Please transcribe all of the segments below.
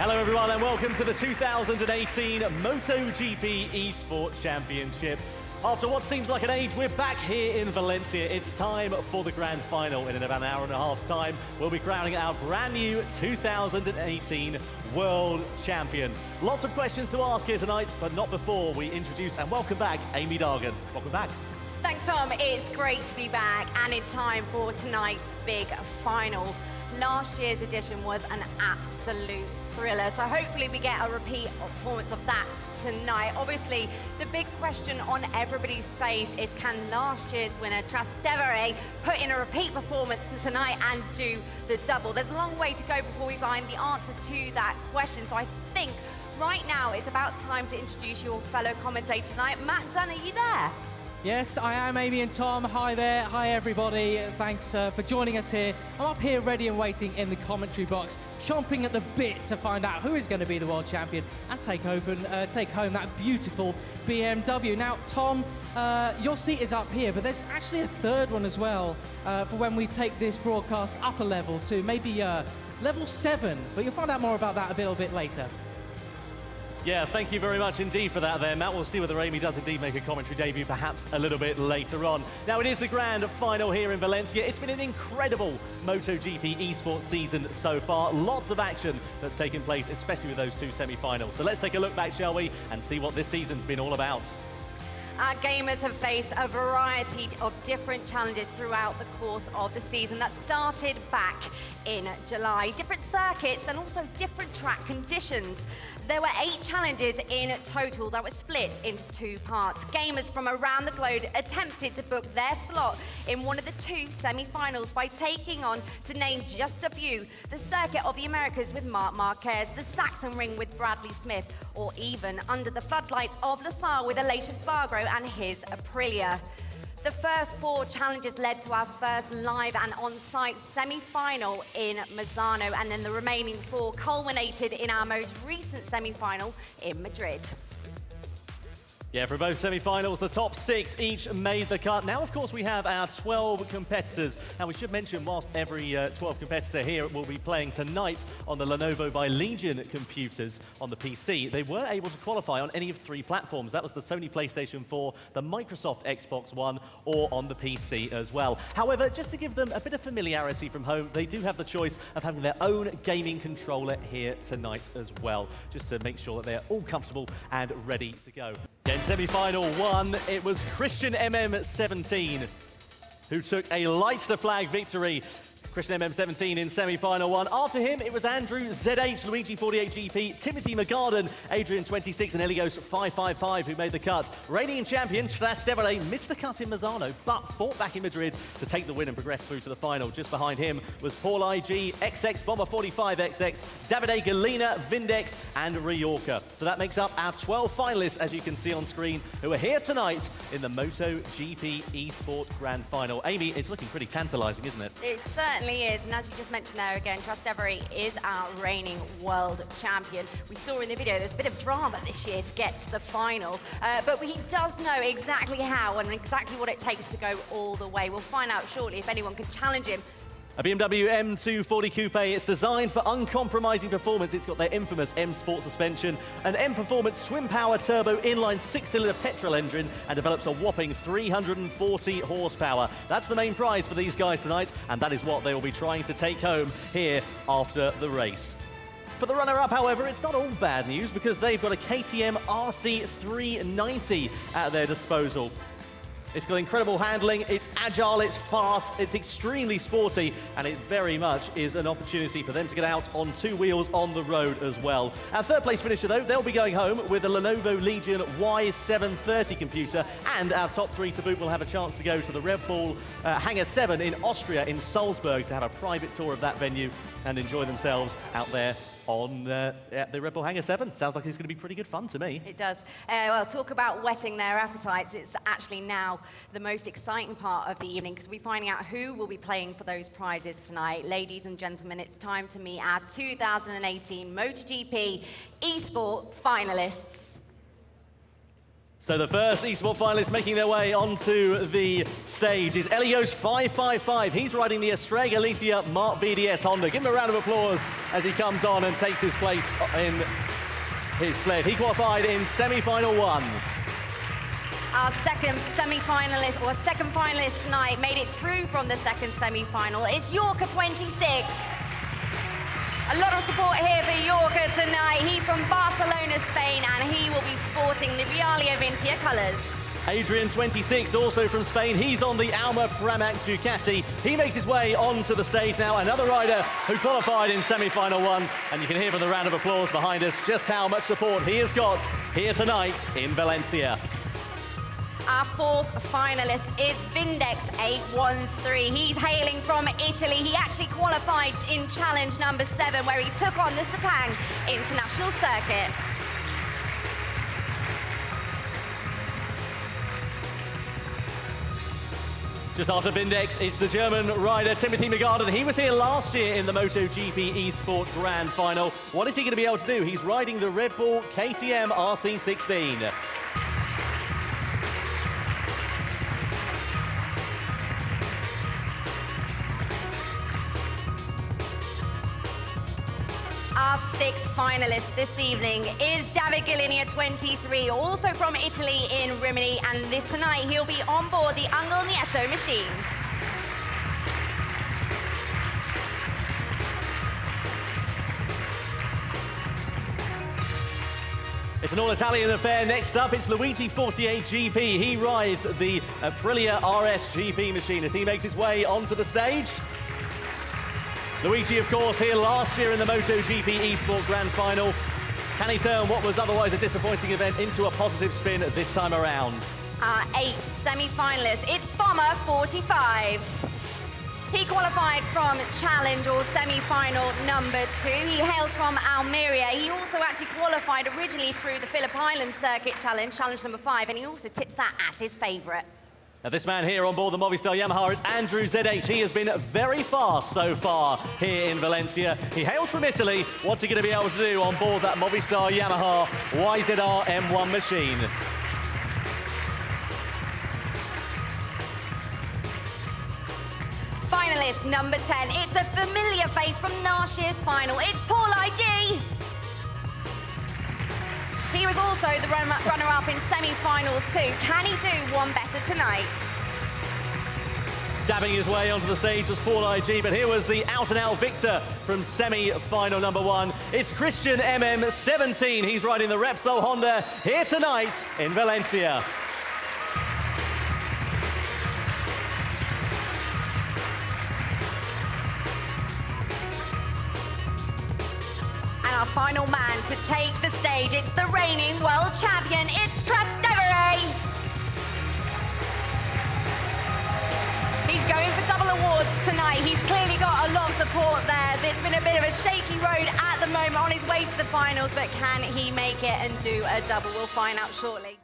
Hello everyone and welcome to the 2018 MotoGP Esport Championship. After what seems like an age, we're back here in Valencia. It's time for the grand final. In about an hour and a half's time, we'll be crowning our brand new 2018 World Champion. Lots of questions to ask here tonight, but not before we introduce and welcome back Amy Dargan. Welcome back. Thanks, Tom. It's great to be back and in time for tonight's big final. Last year's edition was an absolute thriller, so hopefully we get a repeat performance of that tonight. Obviously, the big question on everybody's face is, can last year's winner, Trastevere, put in a repeat performance tonight and do the double? There's a long way to go before we find the answer to that question, so I think right now it's about time to introduce your fellow commentator tonight. Matt Dunn, are you there? Yes, I am, Amy and Tom. Hi there. Hi, everybody. Thanks for joining us here. I'm up here ready and waiting in the commentary box, chomping at the bit to find out who is going to be the world champion and take home that beautiful BMW. Now, Tom, your seat is up here, but there's actually a third one as well for when we take this broadcast up a level to maybe level 7. But you'll find out more about that a little bit later. Yeah, thank you very much indeed for that there, Matt. We'll see whether Amy does indeed make a commentary debut perhaps a little bit later on. Now, it is the grand final here in Valencia. It's been an incredible MotoGP esports season so far. Lots of action that's taken place, especially with those two semi-finals. So let's take a look back, shall we, and see what this season's been all about. Our gamers have faced a variety of different challenges throughout the course of the season that started back in July. Different circuits and also different track conditions. There were 8 challenges in total that were split into 2 parts. Gamers from around the globe attempted to book their slot in one of the 2 semi-finals by taking on, to name just a few, the Circuit of the Americas with Marc Marquez, the Saxon Ring with Bradley Smith, or even under the floodlights of Losail with Aleix Spargaro and his Aprilia. The first 4 challenges led to our first live and on-site semi-final in Misano, and then the remaining 4 culminated in our most recent semi-final in Madrid. Yeah, for both semi-finals, the top 6 each made the cut. Now, of course, we have our 12 competitors. Now, we should mention, whilst every 12 competitor here will be playing tonight on the Lenovo by Legion computers on the PC, they were able to qualify on any of 3 platforms. That was the Sony PlayStation 4, the Microsoft Xbox One, or on the PC as well. However, just to give them a bit of familiarity from home, they do have the choice of having their own gaming controller here tonight as well, just to make sure that they're all comfortable and ready to go. In semi-final 1, it was Christian MM17 who took a lighter flag victory. Christian MM17 in semi-final 1. After him, it was Andrew ZH, Luigi 48GP, Timothy McGarden, Adrian 26, and Elios 555 who made the cut. Reigning champion Trastevere missed the cut in Misano, but fought back in Madrid to take the win and progress through to the final. Just behind him was Paul IG, XX, Bomber 45XX, Davide Galina, Vindex, and Riorca. So that makes up our 12 finalists, as you can see on screen, who are here tonight in the MotoGP Esport Grand Final. Amy, it's looking pretty tantalising, isn't it? It certainly is, and as you just mentioned there again, Trastevere is our reigning world champion. We saw in the video there's a bit of drama this year to get to the final, but he does know exactly how and exactly what it takes to go all the way. We'll find out shortly if anyone can challenge him. A BMW M240 Coupe, it's designed for uncompromising performance. It's got their infamous M Sport suspension, an M Performance twin-power turbo inline 6-cylinder petrol engine, and develops a whopping 340 horsepower. That's the main prize for these guys tonight, and that is what they will be trying to take home here after the race. For the runner-up, however, it's not all bad news because they've got a KTM RC390 at their disposal. It's got incredible handling, it's agile, it's fast, it's extremely sporty, and it very much is an opportunity for them to get out on 2 wheels on the road as well. Our third place finisher, though, they'll be going home with a Lenovo Legion Y730 computer, and our top 3 to boot will have a chance to go to the Red Bull Hangar 7 in Austria, in Salzburg, to have a private tour of that venue and enjoy themselves out there on the Red Bull Hangar 7. Sounds like it's going to be pretty good fun to me. It does. Well, talk about whetting their appetites. It's actually now the most exciting part of the evening because we're finding out who will be playing for those prizes tonight. Ladies and gentlemen, it's time to meet our 2018 MotoGP Esport finalists. So the first Esport finalist making their way onto the stage is Elios 555. He's riding the Estrella Galicia Mark VDS Honda. Give him a round of applause as he comes on and takes his place in his sled. He qualified in semi-final 1. Our second semi-finalist, or second finalist tonight, made it through from the second semi-final. It's Yorker 26. A lot of support here for Yorker tonight. He's from Barcelona, Spain, and he will be sporting the Realia Vintia colours. Adrian, 26, also from Spain. He's on the Alma Pramac Ducati. He makes his way onto the stage now. Another rider who qualified in semi-final 1. And you can hear from the round of applause behind us just how much support he has got here tonight in Valencia. Our fourth finalist is Vindex 813. He's hailing from Italy. He actually qualified in challenge number 7, where he took on the Sepang International Circuit. Just after Vindex, it's the German rider Timothy McGarden. He was here last year in the Moto GP Esport Grand Final. What is he going to be able to do? He's riding the Red Bull KTM RC16. Our sixth finalist this evening is David Galinia, 23, also from Italy in Rimini, and tonight he'll be on board the Angel Nieto machine. It's an all-Italian affair. Next up, it's Luigi 48 GP. He rides the Aprilia RS GP machine as he makes his way onto the stage. Luigi, of course, here last year in the Moto GP Esport Grand Final. Can he turn what was otherwise a disappointing event into a positive spin this time around? Our eighth semi-finalist, it's Bomber 45. He qualified from challenge or semi-final number 2. He hails from Almeria. He also actually qualified originally through the Phillip Island Circuit Challenge, challenge number 5, and he also tips that as his favourite. Now this man here on board the Movistar Yamaha is Andrew ZH. He has been very fast so far here in Valencia. He hails from Italy. What's he going to be able to do on board that Movistar Yamaha YZR M1 machine? Finalist number 10. It's a familiar face from last year's final. It's Paul IG. He was also the runner-up in semi-final 2. Can he do one better tonight? Dabbing his way onto the stage was Paul IG, but here was the out-and-out victor from semi-final number 1. It's Christian MM17. He's riding the Repsol Honda here tonight in Valencia. Our final man to take the stage, it's the reigning world champion, it's Trastevere. He's going for double awards tonight. He's clearly got a lot of support there. It's been a bit of a shaky road at the moment on his way to the finals, but can he make it and do a double? We'll find out shortly.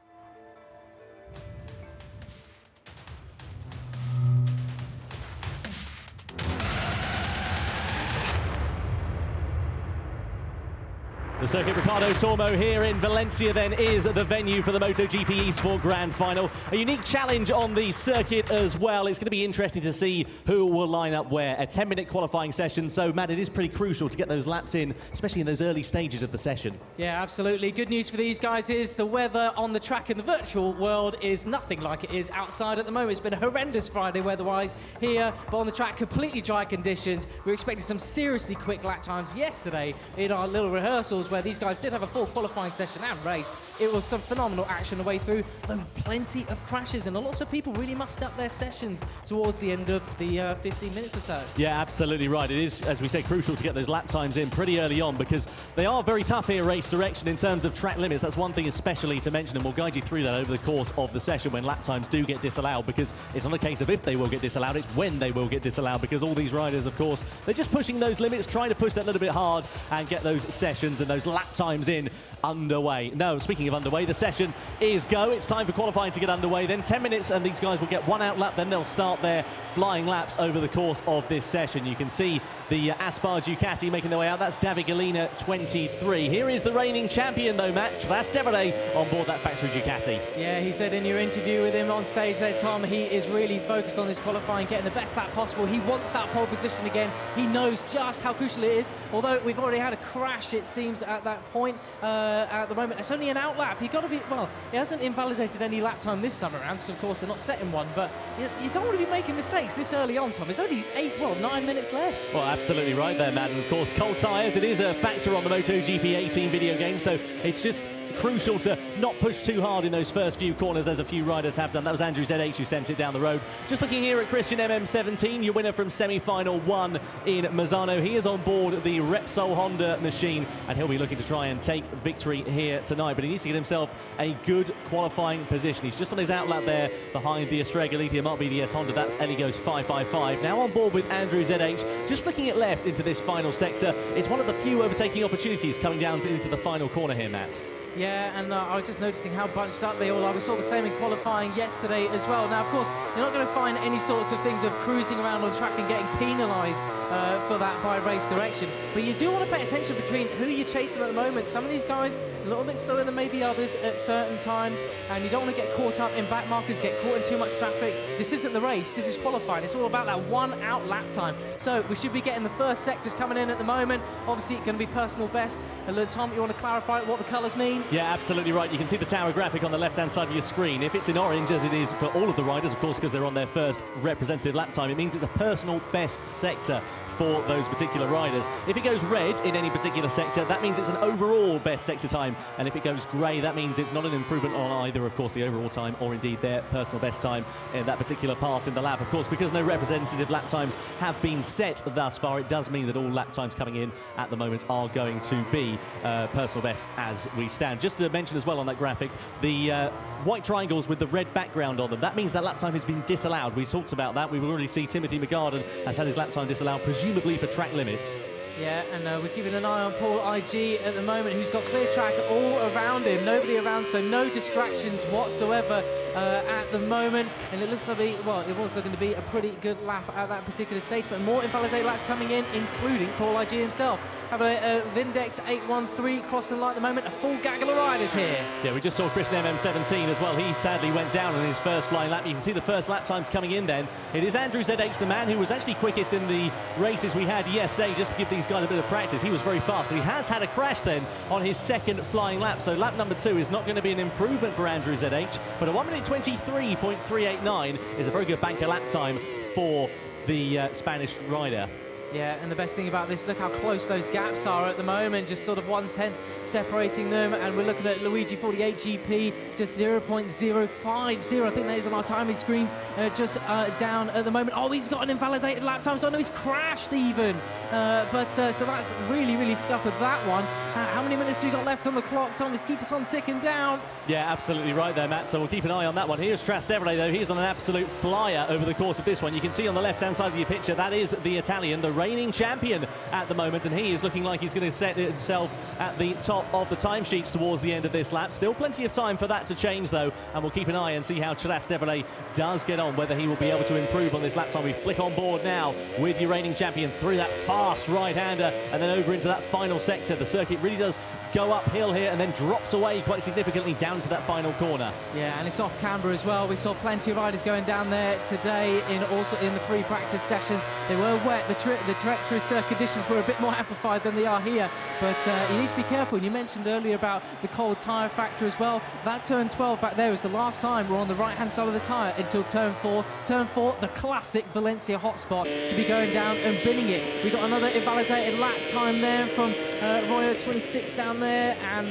The Circuit Ricardo Tormo here in Valencia then is the venue for the MotoGP Esport Grand Final. A unique challenge on the circuit as well. It's going to be interesting to see who will line up where. A 10-minute qualifying session, so Matt, it is pretty crucial to get those laps in, especially in those early stages of the session. Yeah, absolutely. Good news for these guys is the weather on the track in the virtual world is nothing like it is outside at the moment. It's been a horrendous Friday weather-wise here, but on the track, completely dry conditions. We were expecting some seriously quick lap times yesterday in our little rehearsals, where these guys did have a full qualifying session and race. It was some phenomenal action the way through, though plenty of crashes, and lots of people really mussed up their sessions towards the end of the 15 minutes or so. Yeah, absolutely right. It is, as we say, crucial to get those lap times in pretty early on, because they are very tough here, race direction, in terms of track limits. That's one thing especially to mention, and we'll guide you through that over the course of the session when lap times do get disallowed, because it's not a case of if they will get disallowed, it's when they will get disallowed, because all these riders, of course, they're just pushing those limits, trying to push that little bit hard and get those sessions and those those lap times in underway. No, speaking of underway, the session is go. It's time for qualifying to get underway. Then 10 minutes and these guys will get one out lap. Then they'll start their flying laps over the course of this session. You can see the Esport Ducati making their way out. That's Davide Galina, 23. Here is the reigning champion though, Matt Trastevere, on board that factory Ducati. Yeah, he said in your interview with him on stage there, Tom, he is really focused on this qualifying, getting the best lap possible. He wants that pole position again. He knows just how crucial it is. Although we've already had a crash, it seems, at that point. At the moment, it's only an out lap. You've got to be, well, he hasn't invalidated any lap time this time around, because of course they're not setting one, but you don't want to be making mistakes this early on, Tom. There's only 9 minutes left. Well, absolutely right there, Matt. And of course, cold tyres, it is a factor on the MotoGP 18 video game, so it's just crucial to not push too hard in those first few corners, as a few riders have done. That was Andrew ZH who sent it down the road. Just looking here at Christian MM17, your winner from semi-final 1 in Mazzano. He is on board the Repsol Honda machine, and he'll be looking to try and take victory here tonight. But he needs to get himself a good qualifying position. He's just on his outlap there behind the Estrella Lithium RBDS Honda. That's Eligos 555. Now on board with Andrew ZH. Just flicking it left into this final sector. It's one of the few overtaking opportunities coming down into the final corner here, Matt. Yeah, and I was just noticing how bunched up they all are. We saw the same in qualifying yesterday as well. Now, of course, you're not going to find any sorts of things of cruising around on track and getting penalised for that by race direction. But you do want to pay attention between who you're chasing at the moment. Some of these guys a little bit slower than maybe others at certain times, and you don't want to get caught up in back markers, get caught in too much traffic. This isn't the race. This is qualifying. It's all about that one out lap time. So we should be getting the first sectors coming in at the moment. Obviously, it's going to be personal best. And Tom, you want to clarify what the colours mean? Yeah, absolutely right. You can see the tower graphic on the left-hand side of your screen. If it's in orange, as it is for all of the riders, of course, because they're on their first representative lap time, it means it's a personal best sector for those particular riders. If it goes red in any particular sector, that means it's an overall best sector time. And if it goes grey, that means it's not an improvement on either, of course, the overall time or indeed their personal best time in that particular part in the lap. Of course, because no representative lap times have been set thus far, it does mean that all lap times coming in at the moment are going to be personal best as we stand. Just to mention as well on that graphic, the white triangles with the red background on them, that means that lap time has been disallowed. We talked about that. We will already see Timothy McGarden has had his lap time disallowed, presumably for track limits. Yeah, and we're keeping an eye on Paul IG at the moment, who's got clear track all around him. Nobody around, so no distractions whatsoever at the moment. And it looks like, well, it was looking to be a pretty good lap at that particular stage, but more invalidate laps coming in, including Paul IG himself. Have a Vindex 813 crossing the line at the moment. A full gaggle of riders here. Yeah, we just saw Christian MM17 as well. He sadly went down in his first flying lap. You can see the first lap times coming in then. It is Andrew ZH, the man who was actually quickest in the races we had yesterday, just to give these guys a bit of practice. He was very fast, but he has had a crash then on his second flying lap. So lap number 2 is not going to be an improvement for Andrew ZH, but a 1 minute 23.389 is a very good banker lap time for the Spanish rider. Yeah, and the best thing about this, look how close those gaps are at the moment, just sort of 1/10 separating them, and we're looking at Luigi 48 GP, just 0.050. I think that is on our timing screens, just down at the moment. Oh, he's got an invalidated lap time, so I know he's crashed even. So that's really scuppered that one. How many minutes have we got left on the clock, Tom? Just keep it on ticking down. Yeah, absolutely right there, Matt. So we'll keep an eye on that one. Here's Trastevere, though. He's on an absolute flyer over the course of this one. You can see on the left-hand side of your picture, that is the Italian, the reigning champion at the moment, and he is looking like he's going to set himself at the top of the timesheets towards the end of this lap. Still plenty of time for that to change, though, and we'll keep an eye and see how Trastevere does get on, whether he will be able to improve on this lap time. We flick on board now with your reigning champion through that fast right-hander and then over into that final sector. The circuit really does go uphill here and then drops away quite significantly down to that final corner. Yeah, and it's off camber as well. We saw plenty of riders going down there today, also in the free practice sessions. They were wet. The treacherous conditions were a bit more amplified than they are here, but you need to be careful. And you mentioned earlier about the cold tyre factor as well. That turn 12 back there was the last time we're on the right-hand side of the tyre until turn 4. Turn 4, the classic Valencia hotspot, to be going down and binning it. We got another invalidated lap time there from Royo 26 down there, and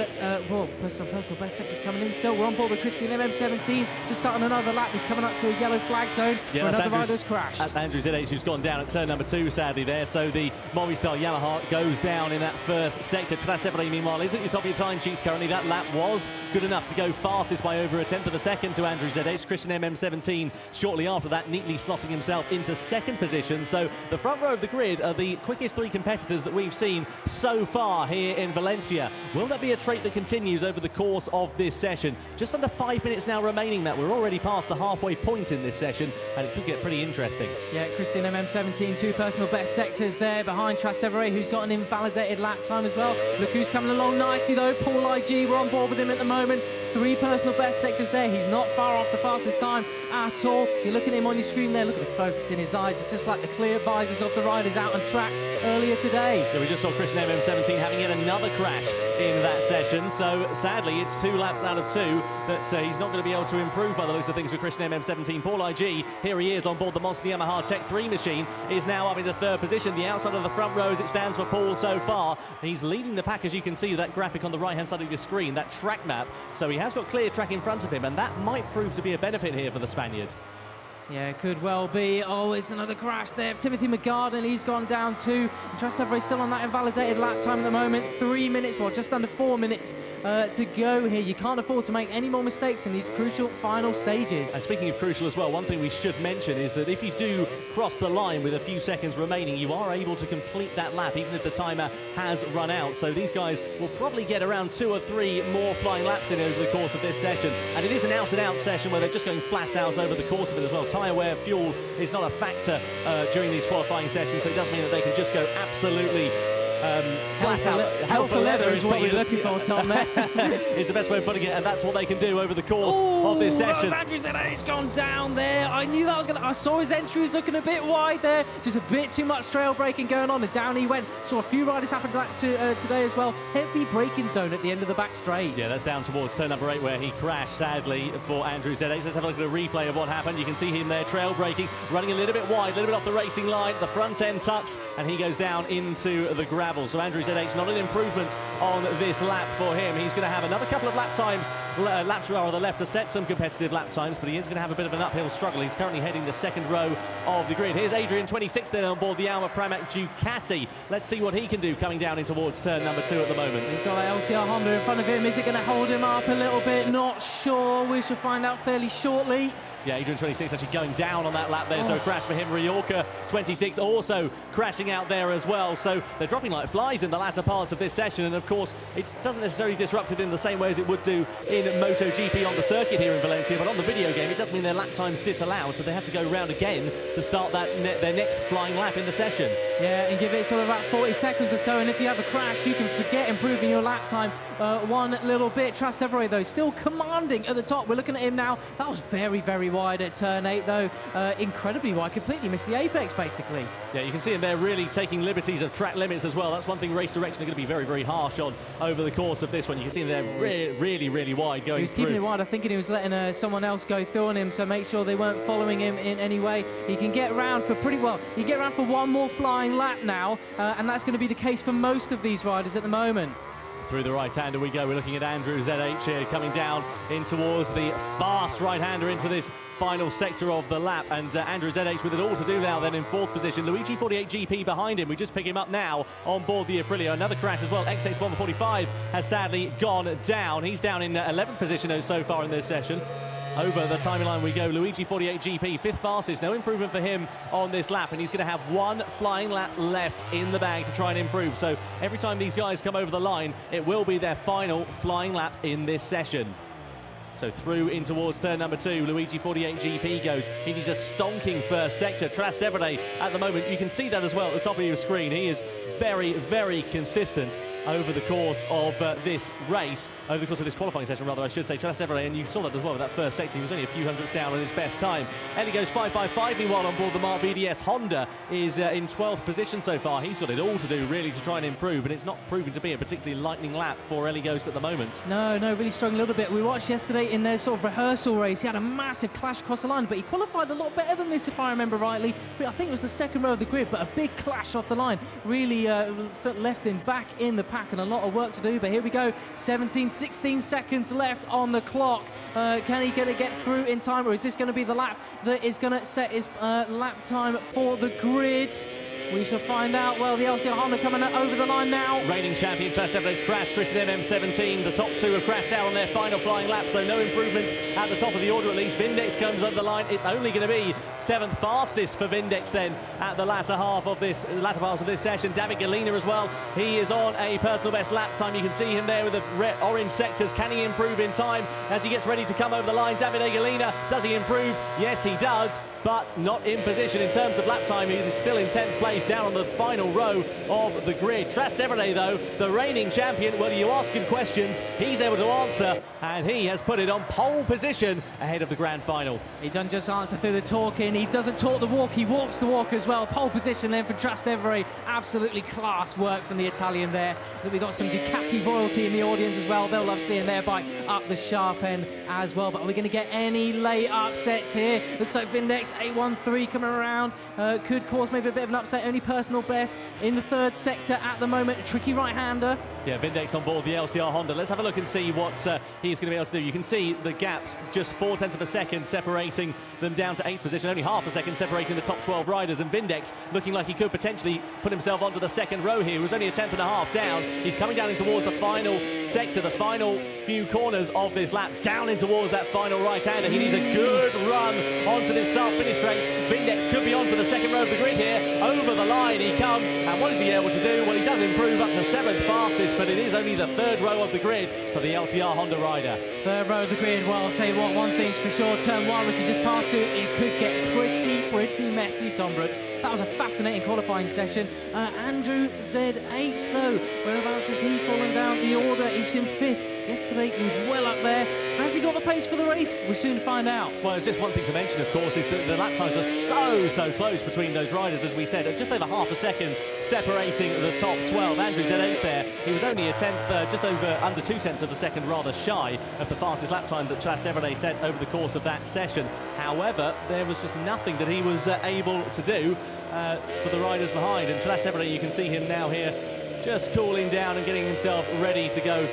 well, personal best sectors coming in still. We're on board with Christian MM17, just starting another lap. He's coming up to a yellow flag zone where another rider's crashed. That's Andrew ZH, who's gone down at turn number 2, sadly. there. So the Movistar Yamaha goes down in that first sector. Trastevere, meanwhile, is at the top of your time sheets currently. That lap was good enough to go fastest by over a tenth of a second to Andrew ZH. Christian MM17 shortly after that, neatly slotting himself into second position. So the front row of the grid are the quickest three competitors that we've seen so far here in Valencia. Will that be a trait that continues over the course of this session? Just under 5 minutes now remaining, Matt. We're already past the halfway point in this session, and it could get pretty interesting. Yeah, Christian MM17, two personal best sectors there behind Trastevere, who's got an invalidated lap time as well. Look who's coming along nicely though, Paul IG, we're on board with him at the moment. Three personal best sectors there. He's not far off the fastest time at all. You look at him on your screen there, look at the focus in his eyes. It's just like the clear visors of the riders out on track earlier today. Yeah, we just saw Christian MM17 having yet another crash in that session. So sadly, it's 2 laps out of 2 that he's not going to be able to improve by the looks of things for Christian MM17. Paul IG, here he is on board the Monster Yamaha Tech 3 machine, is now up into third position. The outside of the front row as it stands for Paul so far. He's leading the pack, as you can see, that graphic on the right-hand side of your screen, that track map. So he has got clear track in front of him, and that might prove to be a benefit here for the Spaniard. Yeah, could well be. Oh, it's another crash there. Timothy McGarden, he's gone down too. Trastevere still on that invalidated lap time at the moment. 3 minutes, well, just under 4 minutes to go here. You can't afford to make any more mistakes in these crucial final stages. And speaking of crucial as well, one thing we should mention is that if you do cross the line with a few seconds remaining, you are able to complete that lap, even if the timer has run out. So these guys will probably get around 2 or 3 more flying laps in over the course of this session. And it is an out-and-out session where they're just going flat out over the course of it as well. Tyre wear, fuel is not a factor during these qualifying sessions, so it does mean that they can just go absolutely flat out. Hell for leather is what you're looking for, Tom. Is the best way of putting it, and that's what they can do over the course of this session. Andrew ZH gone down there. I knew that was going to... I saw his entry was looking a bit wide there. Just a bit too much trail braking going on, and down he went. Saw a few riders happen to that today as well. Heavy braking zone at the end of the back straight. Yeah, that's down towards turn number 8 where he crashed, sadly, for Andrew ZH. Let's have a look at a replay of what happened. You can see him there trail braking, running a little bit wide, a little bit off the racing line. The front end tucks, and he goes down into the gravel. So Andrew ZH, not an improvement on this lap for him. He's going to have another couple of lap times, laps on the left to set some competitive lap times, but he is going to have a bit of an uphill struggle. He's currently heading the second row of the grid. Here's Adrian, 26 then on board the Alma Pramac Ducati. Let's see what he can do coming down in towards turn number 2 at the moment. He's got an LCR Honda in front of him. Is it going to hold him up a little bit? Not sure. We shall find out fairly shortly. Yeah, Adrian 26 actually going down on that lap there, so a crash for him. Ryorka 26 also crashing out there as well. So they're dropping like flies in the latter parts of this session, and of course it doesn't necessarily disrupt it in the same way as it would do in Moto GP on the circuit here in Valencia, but on the video game it does mean their lap time's disallowed, so they have to go round again to start that their next flying lap in the session. Yeah, and give it sort of about 40 seconds or so, and if you have a crash you can forget improving your lap time one little bit. Trastevere though still commanding at the top. We're looking at him now. That was very, very wide at turn 8 though, incredibly wide, completely missed the apex basically. Yeah, you can see him there really taking liberties of track limits as well. That's one thing race direction are going to be very, very harsh on over the course of this one. You can see him there really, really wide going through. He was keeping it wide. I think he was letting someone else go through on him, so make sure they weren't following him in any way. He can get around for pretty well. You get around for one more flying lap now, and that's going to be the case for most of these riders at the moment. Through the right-hander we go. We're looking at Andrew ZH here coming down in towards the fast right-hander into this final sector of the lap, and Andrew ZH with it all to do now then in 4th position. Luigi 48 GP behind him. We just pick him up now on board the Aprilia. Another crash as well. XX Bomber 45 has sadly gone down. He's down in 11th position so far in this session. Over the timeline we go. Luigi 48 GP, 5th fastest. No improvement for him on this lap, and he's going to have one flying lap left in the bag to try and improve. So every time these guys come over the line, it will be their final flying lap in this session. So through in towards turn number 2, Luigi 48 GP goes. He needs a stonking first sector. Trastevere at the moment, you can see that as well at the top of your screen. He is very, very consistent over the course of this race, over the course of this qualifying session, rather, I should say. Trastevere, and you saw that as well with that first sector. He was only a few hundredths down on his best time. Ellie goes 5.55. Meanwhile, on board the Mark VDS, Honda is in 12th position so far. He's got it all to do, really, to try and improve, and it's not proving to be a particularly lightning lap for Ellie Ghost at the moment. No, really struggling a little bit. We watched yesterday in their sort of rehearsal race. He had a massive clash across the line, but he qualified a lot better than this, if I remember rightly. I think it was the second row of the grid, but a big clash off the line. Really left him back in the pack, and a lot of work to do, but here we go. 16 seconds left on the clock. Can he get through in time, or is this going to be the lap that is going to set his lap time for the grid? We shall find out. Well, the LCR Honda coming over the line now. Reigning champion Trastevre's crashed. Christian MM17. The top two have crashed out on their final flying lap, so no improvements at the top of the order at least. Vindex comes over the line. It's only going to be 7th fastest for Vindex then at the latter half of this session. David Galina as well. He is on a personal best lap time. You can see him there with the red, orange sectors. Can he improve in time as he gets ready to come over the line? David Galina, does he improve? Yes, he does, but not in position in terms of lap time. He is still in 10th place down on the final row of the grid. Trastevere, though, the reigning champion, well, you ask him questions, he's able to answer, and he has put it on pole position ahead of the grand final. He doesn't just answer through the talking, he doesn't talk the walk, he walks the walk as well. Pole position then for Trastevere. Absolutely class work from the Italian there. We've got some Ducati royalty in the audience as well. They'll love seeing their bike up the sharp end as well. But are we going to get any late upsets here? Looks like Vindex 813 coming around. Could cause maybe a bit of an upset. Only personal best in the third sector at the moment. Tricky right-hander. Yeah, Vindex on board the LCR Honda. Let's have a look and see what he's going to be able to do. You can see the gaps, just 0.4 of a second separating them down to 8th position, only half a second separating the top 12 riders, and Vindex looking like he could potentially put himself onto the second row here. He was only a 10.5 down. He's coming down in towards the final sector, the final few corners of this lap, down in towards that final right-hander. He needs a good run onto this start-finish straight. Vindex could be onto the second row of the grid here. Over the line he comes, and what is he able to do? Well, he does improve up to 7th fastest, but it is only the third row of the grid for the LCR Honda rider. Third row of the grid. Well, I'll tell you what, one thing's for sure, turn 1, which he just passed through, it could get pretty messy, Tom Brooks. That was a fascinating qualifying session. Andrew ZH, though, whereabouts has he fallen down the order? He's in 5th. Yesterday he was well up there. Has he got the pace for the race? We'll soon find out. Well, just one thing to mention, of course, is that the lap times are so close between those riders, as we said, just over half a second separating the top 12. Andrew ZH there, he was only a 10th, just over under 2/10 of a second, rather shy of the fastest lap time that Trastevere set over the course of that session. However, there was just nothing that he was able to do for the riders behind. And Trastevere, you can see him now here, just cooling down and getting himself ready to go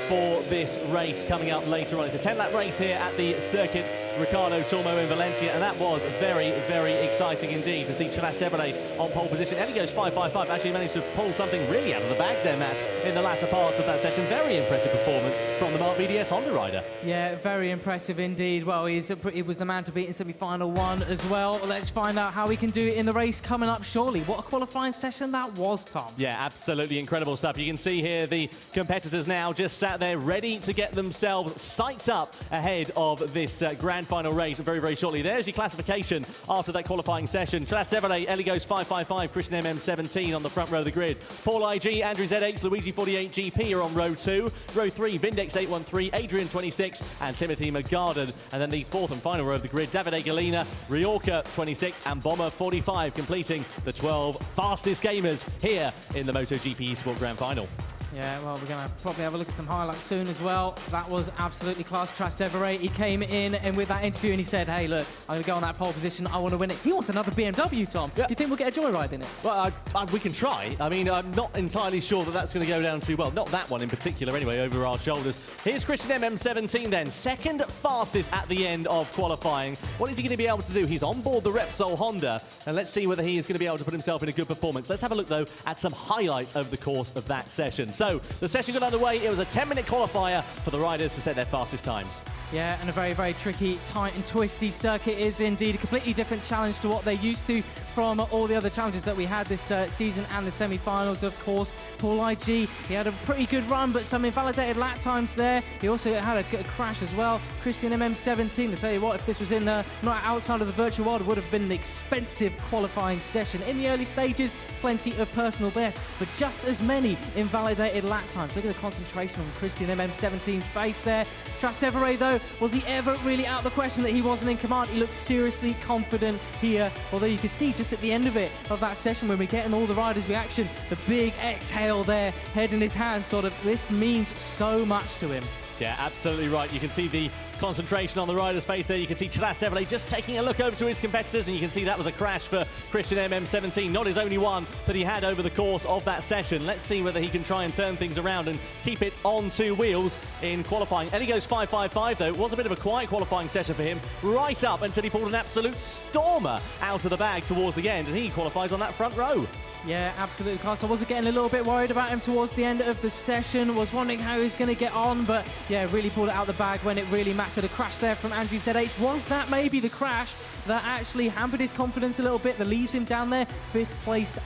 for this race coming up later on. It's a 10-lap race here at the Circuit Ricardo Tormo in Valencia, and that was very exciting indeed to see Trastevere on pole position. And he goes 5.55, actually managed to pull something really out of the bag there, Matt, in the latter parts of that session. Very impressive performance from the Mark VDS Honda rider. Yeah, very impressive indeed. Well, he was the man to beat in semi-final 1 as well. Let's find out how he can do it in the race coming up shortly. What a qualifying session that was, Tom. Yeah, absolutely incredible stuff. You can see here the competitors now just sat there ready to get themselves psyched up ahead of this grand final race very shortly. There's your classification after that qualifying session. Trastevere, Ellie goes 5.55, Christian MM17 on the front row of the grid. Paul IG, Andrew ZH, Luigi 48 GP are on row 2. Row 3, Vindex 813, Adrian 26, and Timothy McGarden. And then the fourth and final row of the grid, Davide Galina, Riorca 26, and Bomber 45, completing the 12 fastest gamers here in the MotoGP Esport Grand Final. Yeah, well, we're going to probably have a look at some highlights soon as well. That was absolutely class. Trastevere, he came in and with that interview and he said, hey, look, I'm going to go on that pole position. I want to win it. He wants another BMW, Tom. Yeah. Do you think we'll get a joyride in it? Well, we can try. I mean, I'm not entirely sure that that's going to go down to, well, not that one in particular anyway, over our shoulders. Here's Christian MM17 then, second fastest at the end of qualifying. What is he going to be able to do? He's on board the Repsol Honda, and let's see whether he is going to be able to put himself in a good performance. Let's have a look, though, at some highlights over the course of that session. So, the session got underway. It was a 10-minute qualifier for the riders to set their fastest times. Yeah, and a very tricky, tight and twisty circuit is indeed a completely different challenge to what they're used to from all the other challenges that we had this season and the semi-finals, of course. Paul IG, he had a pretty good run, but some invalidated lap times there. He also had a crash as well. Christian MM17, to tell you what, if this was in not outside of the virtual world, it would have been an expensive qualifying session. In the early stages, plenty of personal best, but just as many invalidated lap times. Look at the concentration on Christian MM17's face there. Trastevere, though, was he ever really out of the question that he wasn't in command? He looked seriously confident here, although you can see just at the end of that session when we're getting all the riders' reaction, the big exhale there, head in his hand, sort of, this means so much to him. Yeah, absolutely right. You can see the concentration on the rider's face there. You can see Trastevere just taking a look over to his competitors, and you can see that was a crash for Christian MM17, not his only one that he had over the course of that session. Let's see whether he can try and turn things around and keep it on two wheels in qualifying. Eddie goes 5.55 though. It was a bit of a quiet qualifying session for him, right up until he pulled an absolute stormer out of the bag towards the end, and he qualifies on that front row. Yeah, absolutely, Carson. I was getting a little bit worried about him towards the end of the session, was wondering how he's going to get on, but yeah, really pulled it out of the bag when it really mattered. A crash there from Andrew ZH. Was that maybe the crash that actually hampered his confidence a little bit, that leaves him down there, 5th place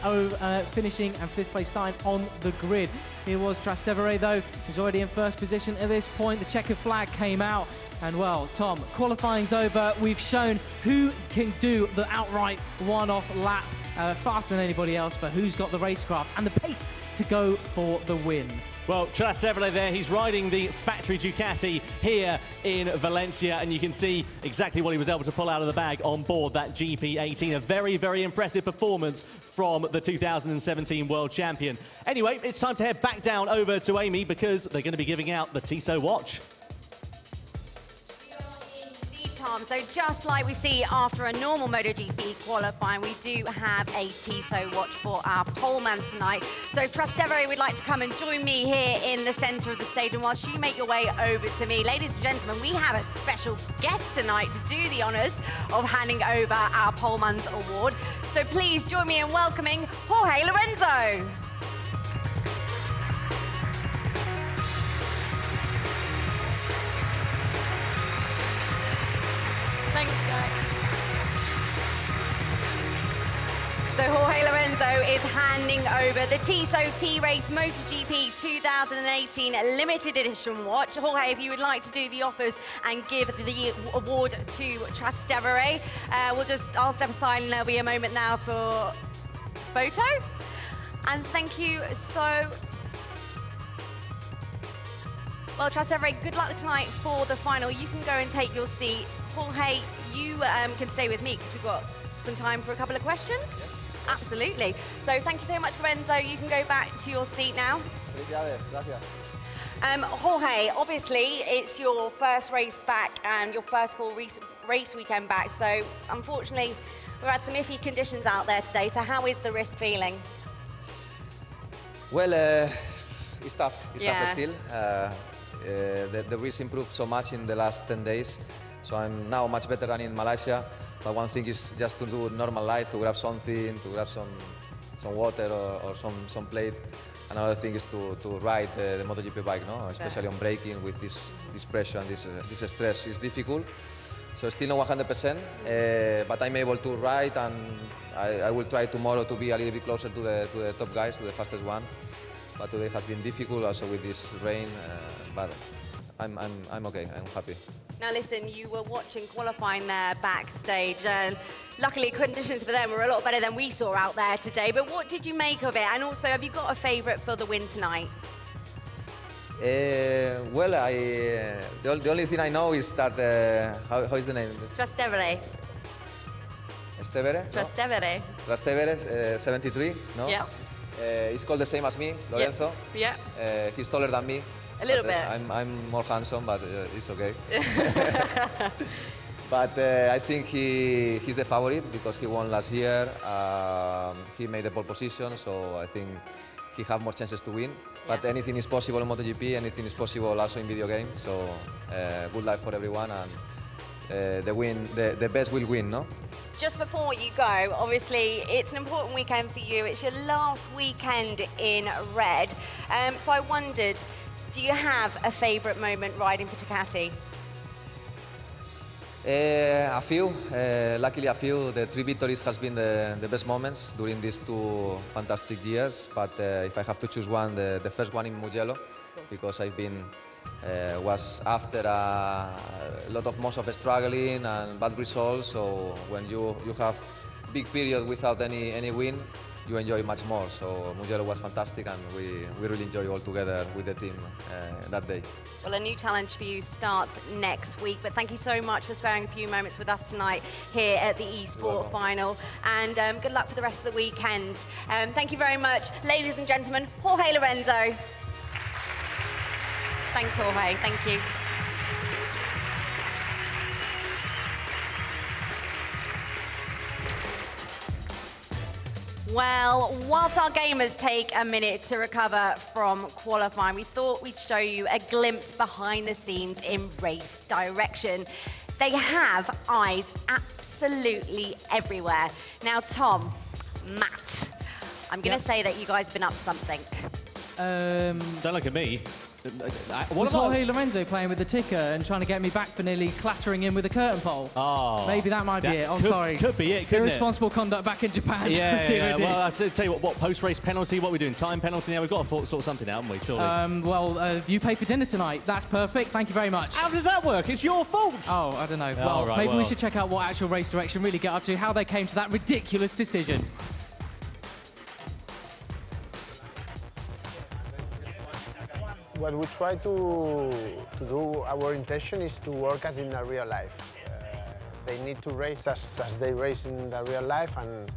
finishing and 5th place starting on the grid? Here was Trastevere though, who's already in 1st position at this point. The checkered flag came out. And well, Tom, qualifying's over. We've shown who can do the outright one-off lap faster than anybody else, but who's got the racecraft and the pace to go for the win. Well, Trastevere there, he's riding the factory Ducati here in Valencia, and you can see exactly what he was able to pull out of the bag on board that GP18. A very, very impressive performance from the 2017 World Champion. Anyway, it's time to head back down over to Amy, because they're going to be giving out the Tissot watch. So just like we see after a normal MotoGP qualifying, we do have a Tissot watch for our poleman tonight. So Trastevere would like to come and join me here in the centre of the stage, and whilst you make your way over to me, ladies and gentlemen, we have a special guest tonight to do the honours of handing over our poleman's award. So please join me in welcoming Jorge Lorenzo. Thanks, guys. So Jorge Lorenzo is handing over the Tissot T-Race MotoGP 2018 limited edition watch. Jorge, if you would like to do the offers and give the award to Trastevere, I'll step aside and there'll be a moment now for photo. And thank you so... Well, Trastevere, good luck tonight for the final. You can go and take your seat. Jorge, you can stay with me because we've got some time for a couple of questions. Yes. Absolutely. So thank you so much, Lorenzo. You can go back to your seat now. Gracias. Jorge, obviously it's your first race back and your first full race weekend back. So unfortunately, we've had some iffy conditions out there today. So how is the wrist feeling? Well, it's tough. It's tough still. The wrist improved so much in the last 10 days. So I'm now much better than in Malaysia. But one thing is just to do normal life, to grab something, to grab some water or some plate. Another thing is to ride the MotoGP bike, no? Especially on braking with this pressure and this stress. It's difficult. So still not 100%, but I'm able to ride, and I will try tomorrow to be a little bit closer to the top guys, to the fastest one. But today has been difficult also with this rain, but I'm okay, I'm happy. Now listen, you were watching qualifying there backstage. Luckily, conditions for them were a lot better than we saw out there today. But what did you make of it? And also, have you got a favourite for the win tonight? Well, the only thing I know is that, how is the name? Trastevere. Trastevere? Trastevere. No? Trastevere, 73, no? Yeah. He's called the same as me, Lorenzo. Yeah. He's taller than me. A little bit. I'm more handsome, but it's okay. But I think he's the favorite because he won last year. He made the pole position, so I think he has more chances to win. Yeah. But anything is possible in MotoGP, anything is possible also in video games. So good luck for everyone, and the best will win, no? Just before you go, obviously, it's an important weekend for you. It's your last weekend in red. So I wondered, do you have a favourite moment riding for Ducati? A few. Luckily, a few. The 3 victories has been the best moments during these 2 fantastic years. But if I have to choose one, the first one in Mugello, because I've been was after a lot of months of struggling and bad results. So when you have big period without any win, you enjoy much more. So Mugello was fantastic, and we really enjoy all together with the team that day. Well, a new challenge for you starts next week, but thank you so much for sparing a few moments with us tonight here at the Esport final, and good luck for the rest of the weekend. Thank you very much, ladies and gentlemen, Jorge Lorenzo. Thanks, Jorge. Thank you. Well, whilst our gamers take a minute to recover from qualifying, we thought we'd show you a glimpse behind the scenes in race direction. They have eyes absolutely everywhere. Now, Tom, Matt, I'm going to say that you guys have been up to something. Don't look at me. Was Jorge Lorenzo playing with the ticker and trying to get me back for nearly clattering in with a curtain pole? Oh. Maybe that might be it. I'm sorry. Could be it, couldn't Irresponsible conduct back in Japan. Yeah. Well, I'll tell you what post-race penalty, what we're doing, time penalty. Now we've got to sort something out, haven't we, surely? You pay for dinner tonight. That's perfect. Thank you very much. How does that work? It's your fault. Oh, I don't know. Maybe we should check out what actual race direction really get up to, how they came to that ridiculous decision. What we try to do, our intention is to work as in a real life. They need to race as they race in the real life, and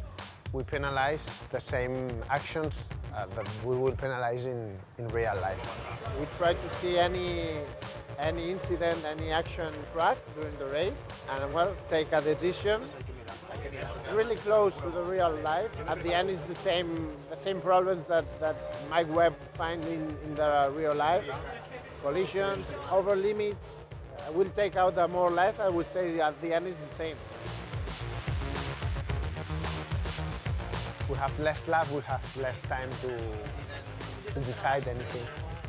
we penalize the same actions that we will penalize in real life. We try to see any incident, any action track during the race, and well, take a decision really close to the real life. At the end, it's the same problems that Mike Webb finds in the real life. Collisions, over limits. We'll take out the more life. I would say at the end, it's the same. We have less laps, we have less time to decide anything.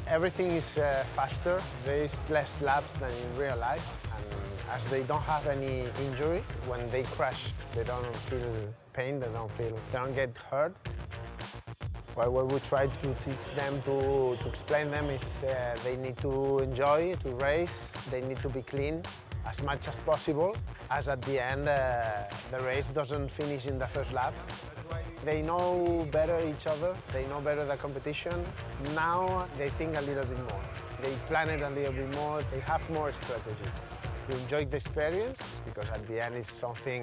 Everything is faster. There is less laps than in real life. As they don't have any injury, when they crash, they don't feel pain, they don't get hurt. Well, what we try to teach them, to explain them is they need to enjoy, to race, they need to be clean as much as possible, as at the end the race doesn't finish in the first lap. They know better each other, they know better the competition. Now they think a little bit more. They plan it a little bit more, they have more strategy. To enjoy the experience, because at the end it's something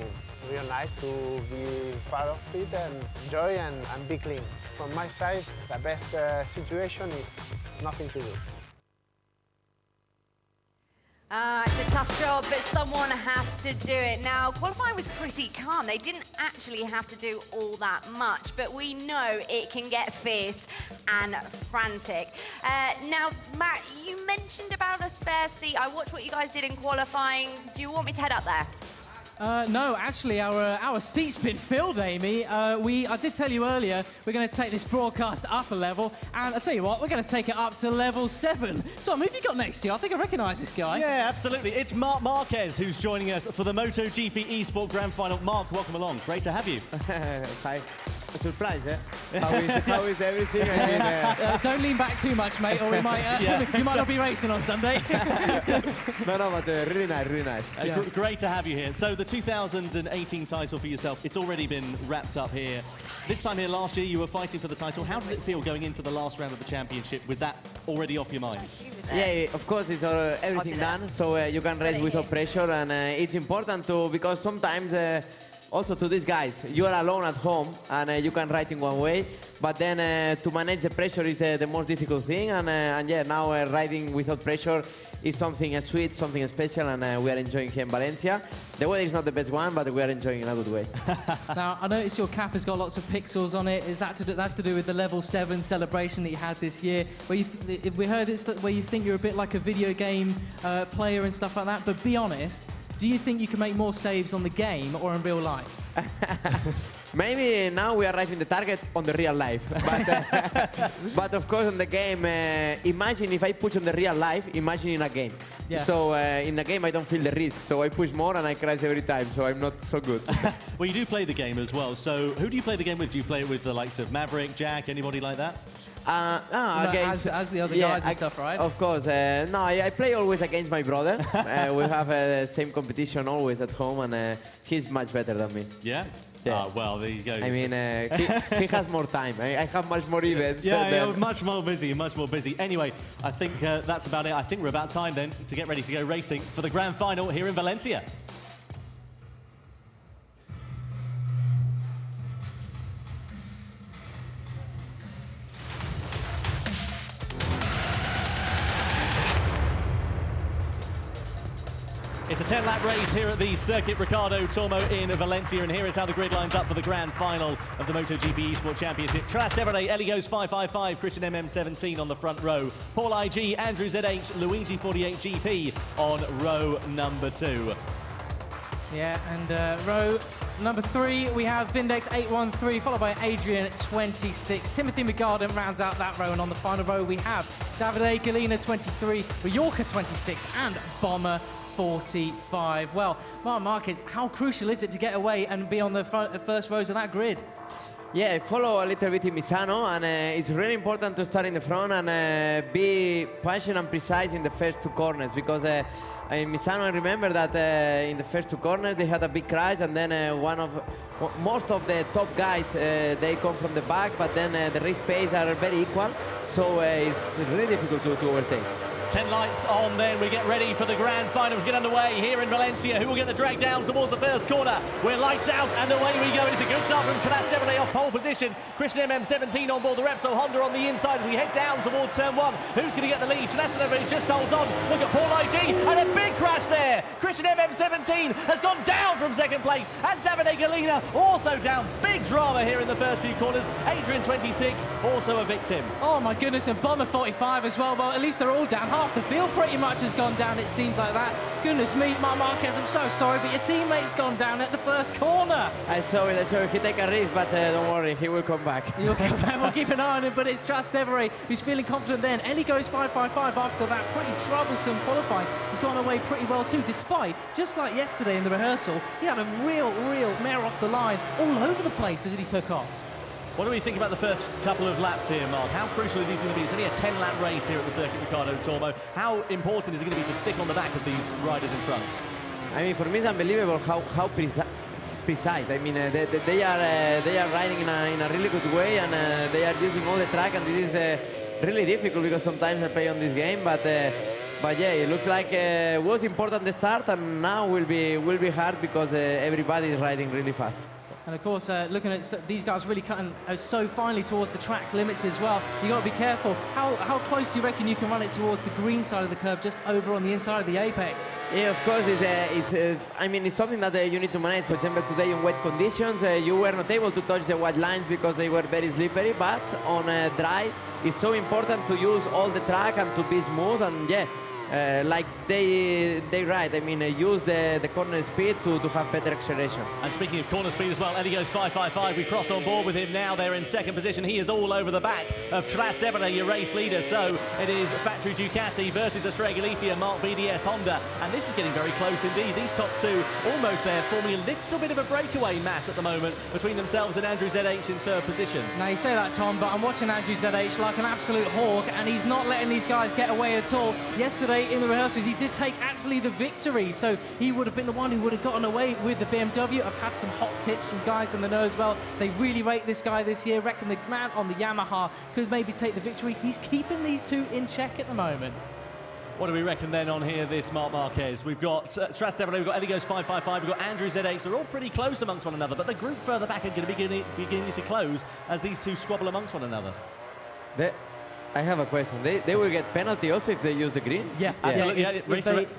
real nice to be part of it and enjoy and be clean. From my side, the best situation is nothing to do. It's a tough job, but someone has to do it. Now, qualifying was pretty calm. They didn't actually have to do all that much, but we know it can get fierce and frantic. Now, Matt, you mentioned about a spare seat. I watched what you guys did in qualifying. Do you want me to head up there? No, actually, our seat's been filled, Amy. I did tell you earlier, we're going to take this broadcast up a level, and I'll tell you what, we're going to take it up to level 7. Tom, who have you got next to you? I think I recognise this guy. Yeah, absolutely. It's Mark Marquez who's joining us for the Moto GP Esport Grand Final. Mark, welcome along. Great to have you. Hi. A surprise, eh? How is everything? I mean, don't lean back too much, mate, or we might, you might not be racing on Sunday. No, but really nice, really nice. Great to have you here. So the 2018 title for yourself, it's already been wrapped up here. This time here last year, you were fighting for the title. How does it feel going into the last round of the championship with that already off your mind? Yeah, of course, it's everything done, so you can race without pressure, and it's important to, because sometimes also to these guys, you are alone at home and you can ride in one way, but then to manage the pressure is the most difficult thing, and yeah, now riding without pressure is something sweet, something special, and we are enjoying here in Valencia. The weather is not the best one, but we are enjoying in a good way. Now, I noticed your cap has got lots of pixels on it. Is that that's to do with the level 7 celebration that you had this year? Where we heard it's where you think you're a bit like a video game player and stuff like that, but be honest, do you think you can make more saves on the game or in real life? Maybe now we are arriving the target on the real life, but of course on the game, imagine if I push on the real life, imagine in a game. Yeah. So in the game I don't feel the risk, so I push more and I crash every time, so I'm not so good. Well, you do play the game as well, so who do you play the game with? Do you play it with the likes of Maverick, Jack, anybody like that? Against as the other guys and stuff, right? Of course. No, I play always against my brother. We have the same competition always at home, and he's much better than me. Yeah? Yeah. Well, there you go. I mean, he has more time. I have much more events. Yeah, much more busy, much more busy. Anyway, I think that's about it. I think we're about time then to get ready to go racing for the grand final here in Valencia. It's a 10-lap race here at the Circuit Ricardo Tormo in Valencia, and here is how the grid lines up for the grand final of the MotoGP Esport Championship. Trastevere, Ellie goes 555, Christian MM17 on the front row, Paul IG, Andrew ZH, Luigi 48GP on row number 2. Yeah, and row number 3, we have Vindex 813, followed by Adrian 26. Timothy McGarden rounds out that row, and on the final row we have Davide Galina 23, Mallorca 26, and Bomber 45. Well, Marc Marquez, how crucial is it to get away and be on the first rows of that grid? Yeah, I follow a little bit in Misano, and it's really important to start in the front and be patient and precise in the first 2 corners, because in Misano I remember that in the first 2 corners they had a big crash, and then most of the top guys they come from the back, but then the race pace are very equal, so it's really difficult to overtake. 10 lights on then, we get ready for the grand finals, get underway here in Valencia. Who will get the drag down towards the first corner? We're lights out and away we go. It's a good start from Trastevere off pole position. Christian MM17 on board the Repsol Honda on the inside as we head down towards turn 1. Who's going to get the lead? Trastevere just holds on. Look at Paul IG and a big crash there. Christian MM17 has gone down from second place, and Davide Galina also down. Big drama here in the first few corners. Adrian 26 also a victim. Oh my goodness, and Bomber 45 as well. Well, at least they're all down. Half the field pretty much has gone down, it seems like that. Goodness me, Marc Marquez, I'm so sorry, but your teammate's gone down at the first corner. I saw it. He take a risk, but don't worry, he will come back. He'll come back, we'll keep an eye on him, but it's Trastevere who's feeling confident then. Ellie goes 555 after that pretty troublesome qualifying. He's gone away pretty well too, despite, just like yesterday in the rehearsal, he had a real mare off the line all over the place as he took off. What do we think about the first couple of laps here, Mark? How crucial are these going to be? It's only a 10-lap race here at the Circuit Ricardo Tormo. How important is it going to be to stick on the back of these riders in front? I mean, for me, it's unbelievable how precise. I mean, they are riding in a really good way, and they are using all the track, and this is really difficult because sometimes I play on this game, but yeah, it looks like it was important at the start, and now will be hard because everybody is riding really fast. And of course, looking at these guys really cutting so finely towards the track limits as well. You got to be careful. How close do you reckon you can run it towards the green side of the curve, just over on the inside of the apex? Yeah, of course. I mean, it's something that you need to manage. For example, today in wet conditions, you were not able to touch the white lines because they were very slippery. But on dry, it's so important to use all the track and to be smooth. And yeah. Like they ride, I mean, use the corner speed to have better acceleration. And speaking of corner speed as well, Eddie goes 555. We cross on board with him now. They're in second position. He is all over the back of Trastevere, your race leader. So it is factory Ducati versus Estrella Galicia, Mark BDS Honda. And this is getting very close indeed. These top two almost there, forming a little bit of a breakaway mat at the moment between themselves and Andrew ZH in third position. Now, you say that, Tom, but I'm watching Andrew ZH like an absolute hawk, and he's not letting these guys get away at all. Yesterday, in the rehearsals, he did take actually the victory, so he would have been the one who would have gotten away with the BMW. I've had some hot tips from guys in the know as well. They really rate this guy this year, reckon the man on the Yamaha could maybe take the victory. He's keeping these two in check at the moment. What do we reckon then on here, this Marc Marquez? We've got Trastevere, we've got Eddie goes 555, we've got Andrew ZH. They're all pretty close amongst one another, but the group further back are going to be beginning to close as these two squabble amongst one another. I have a question. They will get penalty also if they use the green? Yeah, absolutely. Yeah,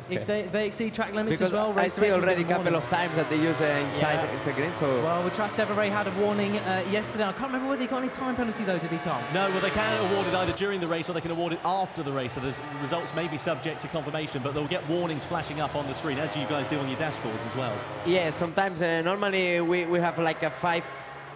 if they exceed track limits because as well. I see already a couple of times that they use inside it's a green. So well, with Trastevere had a warning yesterday. I can't remember whether they got any time penalty though, did he, Tom? No, well they can award it either during the race or they can award it after the race. So the results may be subject to confirmation, but they'll get warnings flashing up on the screen, as you guys do on your dashboards as well. Yeah, sometimes normally we have like a 5.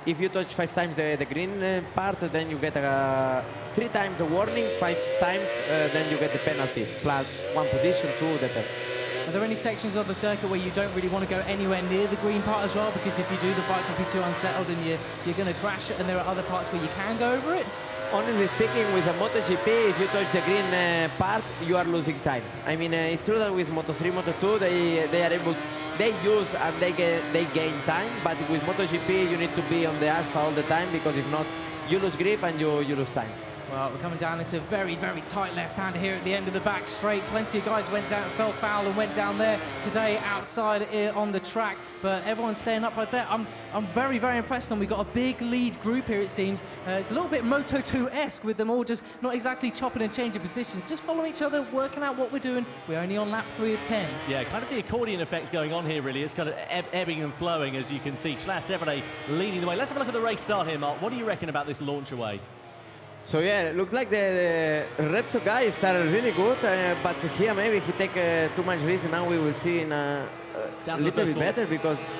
If you touch 5 times the green part, then you get 3 times a warning, 5 times, then you get the penalty, plus 1 position, 2, the penalty. Are there any sections of the circuit where you don't really want to go anywhere near the green part as well? Because if you do, the bike will be too unsettled and you're going to crash it, and there are other parts where you can go over it? Honestly speaking, with a MotoGP, if you touch the green part, you are losing time. I mean, it's true that with Moto3, Moto2, they are able, they use and they gain time, but with MotoGP, you need to be on the asphalt all the time, because if not, you lose grip and you lose time. Well, we're coming down into a very, very tight left-hander here at the end of the back straight. Plenty of guys went down, fell foul and went down there today outside on the track, but everyone's staying up right there. I'm very, very impressed, and we've got a big lead group here, it seems. It's a little bit Moto 2-esque with them all just not exactly chopping and changing positions, just following each other, working out what we're doing. We're only on lap 3 of 10. Yeah, kind of the accordion effect going on here, really. It's kind of ebbing and flowing, as you can see. Trastevere leading the way. Let's have a look at the race start here, Mark. What do you reckon about this launch away? So yeah, it looks like the Repsol guy started really good, but here maybe he take too much risk. Now we will see in a little bit better because,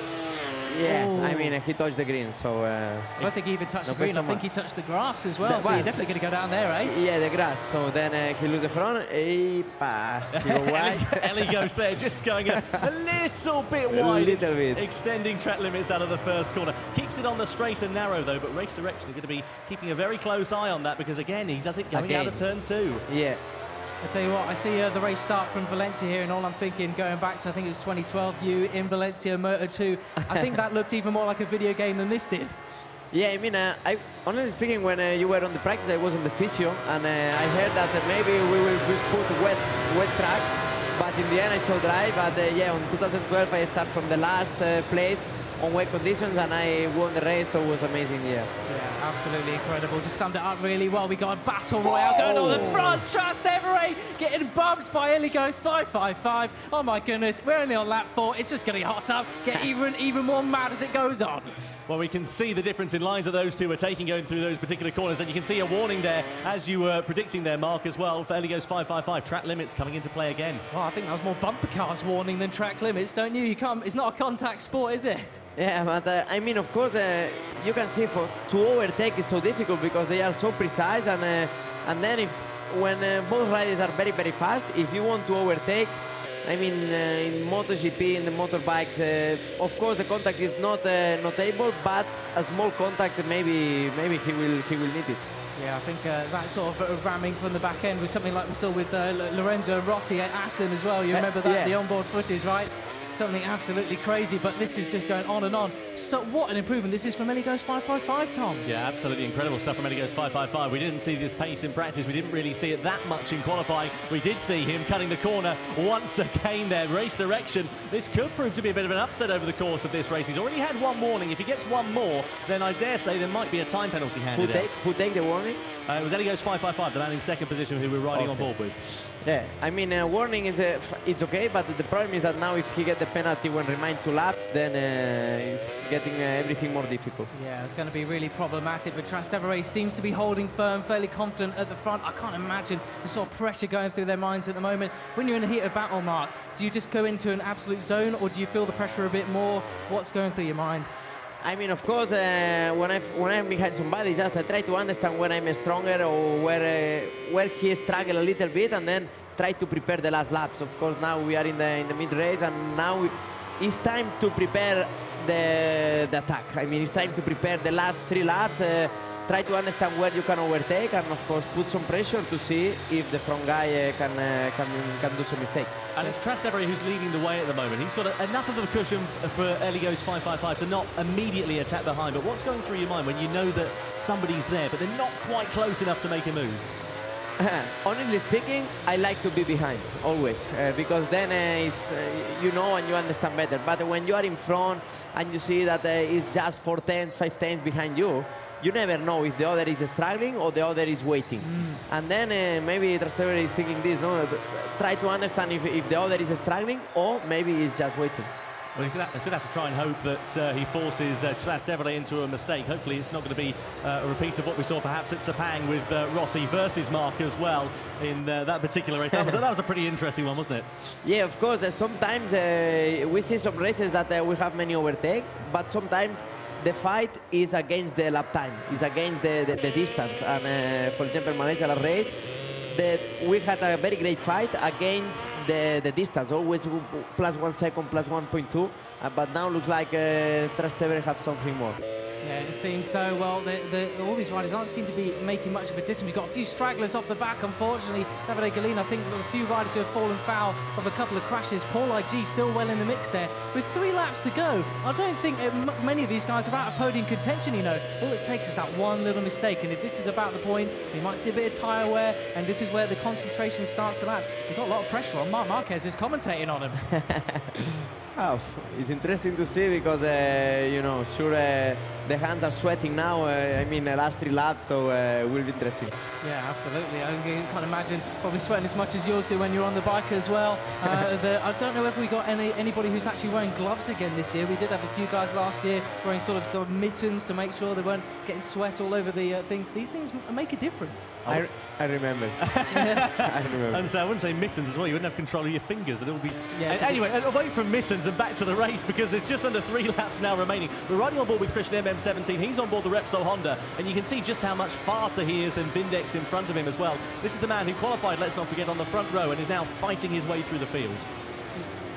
yeah, I mean, he touched the green, so... I don't think he even touched the green. I think he touched the grass as well, so you're definitely going to go down there, eh? Yeah, the grass. So then he lose the front. He go wide. Ellie goes there, just going a little bit wide. A little bit. Extending track limits out of the first corner. Keeps it on the straight and narrow, though, but race direction are going to be keeping a very close eye on that because, again, he does it going out of turn 2. Yeah. I tell you what, I see the race start from Valencia here, and all I'm thinking, going back to, I think it was 2012, you in Valencia Moto 2, I think that looked even more like a video game than this did. Yeah, I mean, honestly speaking, when you were on the practice, I was on the physio, and I heard that maybe we will put wet track, but in the end I saw dry. But yeah, on 2012 I started from the last place on wet conditions, and I won the race, so it was amazing. Yeah, absolutely incredible. Just summed it up really well. We got a battle royale going on the front. Trastevere getting bumped by Eligos 555. Oh my goodness, we're only on lap 4. It's just getting hotter. Get even more mad as it goes on. Well, we can see the difference in lines that those two are taking going through those particular corners, and you can see a warning there, as you were predicting there, Mark, as well, for Eligos 555. Track limits coming into play again. Well, I think that was more bumper cars warning than track limits, don't you? It's not a contact sport, is it? Yeah, but I mean, of course, you can see to overtake is so difficult because they are so precise, and then when both riders are very, very fast, if you want to overtake, I mean, in MotoGP, in the motorbikes, of course the contact is not notable, but a small contact, maybe he will need it. Yeah, I think that sort of ramming from the back end was something like we saw with Lorenzo Rossi at Assen as well. You remember that, the onboard footage, right? Something absolutely crazy, but this is just going on and on. So what an improvement this is from Eligos 555, Tom. Yeah, absolutely incredible stuff from Eligos 555. We didn't see this pace in practice. We didn't really see it that much in qualifying. We did see him cutting the corner once again there. Race direction. This could prove to be a bit of an upset over the course of this race. He's already had one warning. If he gets one more, then I dare say there might be a time penalty handed out. Who take the warning? It was Eligos 555, the man in second position who we're riding on board with. Yeah, I mean, warning is it's okay, but the problem is that now if he gets the penalty when remain 2 laps, then it's getting everything more difficult. Yeah, it's going to be really problematic, but Trastevere seems to be holding firm, fairly confident at the front. I can't imagine the sort of pressure going through their minds at the moment. When you're in a heated battle, Mark, do you just go into an absolute zone, or do you feel the pressure a bit more? What's going through your mind? I mean, of course, when I'm behind somebody, just I try to understand when I'm stronger or where he struggled a little bit, and then try to prepare the last laps. Of course, now we are in the mid-race, and now it's time to prepare the attack. I mean, it's time to prepare the last 3 laps, try to understand where you can overtake, and of course put some pressure to see if the front guy can do some mistake. And it's Trastevere who's leading the way at the moment. He's got enough of a cushion for Eligos 555 to not immediately attack behind. But what's going through your mind when you know that somebody's there, but they're not quite close enough to make a move? Honestly speaking, I like to be behind, always, because then you know and you understand better. But when you are in front and you see that it's just 4 tenths, 5 tenths behind you, you never know if the other is struggling or the other is waiting. And then maybe Trastevere is thinking this, no? Try to understand if the other is struggling or maybe he's just waiting. Well, he's going to have to try and hope that he forces Trastevere into a mistake. Hopefully it's not going to be a repeat of what we saw perhaps at Sepang with Rossi versus Mark as well in that particular race. That was a pretty interesting one, wasn't it? Yeah, of course. Sometimes we see some races that we have many overtakes, but sometimes the fight is against the lap time, is against the distance. And for example, Malaysia race, we had a very great fight against the distance, always +1 second, +1.2, but now looks like Trastevere have something more. Yeah, it seems so. Well, all these riders aren't seem to be making much of a distance. We've got a few stragglers off the back, unfortunately. Davide Galina, I think a few riders who have fallen foul of a couple of crashes. Paul IG still well in the mix there. With 3 laps to go, I don't think many of these guys are out of podium contention, you know. All it takes is that one little mistake, and if this is about the point, you might see a bit of tyre wear, and this is where the concentration starts to lapse. We've got a lot of pressure on. Marc Marquez is commentating on him. Oh, it's interesting to see because, you know, sure, the hands are sweating now. I mean, the last 3 laps, so it will be interesting. Yeah, absolutely. I can't imagine probably sweating as much as yours do when you're on the bike as well. I don't know if we got anybody who's actually wearing gloves again this year. We did have a few guys last year wearing sort of mittens to make sure they weren't getting sweat all over the things. These things make a difference. I remember. I remember. And so I wouldn't say mittens as well. You wouldn't have control of your fingers. It'll be. Yeah, anyway, away from mittens and back to the race because there's just under 3 laps now remaining. We're riding on board with Christian MM17. He's on board the Repsol Honda, and you can see just how much faster he is than Vindex in front of him as well. This is the man who qualified, let's not forget, on the front row and is now fighting his way through the field.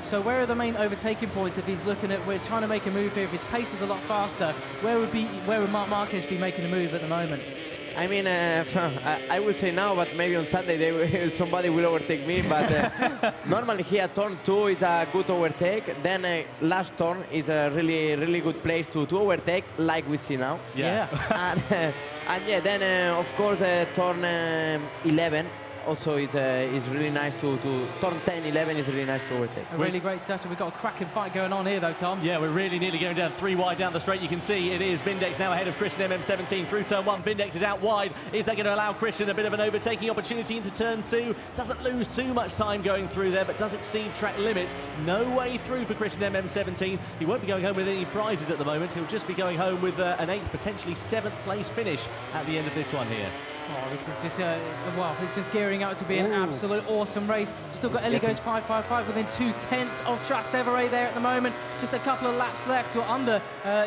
So where are the main overtaking points if he's looking at, we're trying to make a move here, if his pace is a lot faster, where would Marc Marquez be making a move at the moment? I mean, I would say now, but maybe on Sunday somebody will overtake me. But normally here, turn 2 is a good overtake. Then last turn is a really good place to overtake, like we see now. Yeah. and yeah, then of course turn 11. Also, it's really nice to turn 10, 11 is really nice to overtake. A really great setup. We've got a cracking fight going on here, though, Tom. Yeah, we're really nearly going down 3 wide down the straight. You can see it is Vindex now ahead of Christian MM17 through turn 1. Vindex is out wide. Is that going to allow Christian a bit of an overtaking opportunity into turn 2? Doesn't lose too much time going through there, but does exceed track limits. No way through for Christian MM17. He won't be going home with any prizes at the moment. He'll just be going home with an 8th, potentially 7th place finish at the end of this one here. Oh, this is just, well, it's just gearing up to be an absolute awesome race. We've still got Ellie goes 5.55 within 2/10 of Trastevere there at the moment. Just a couple of laps left, or under,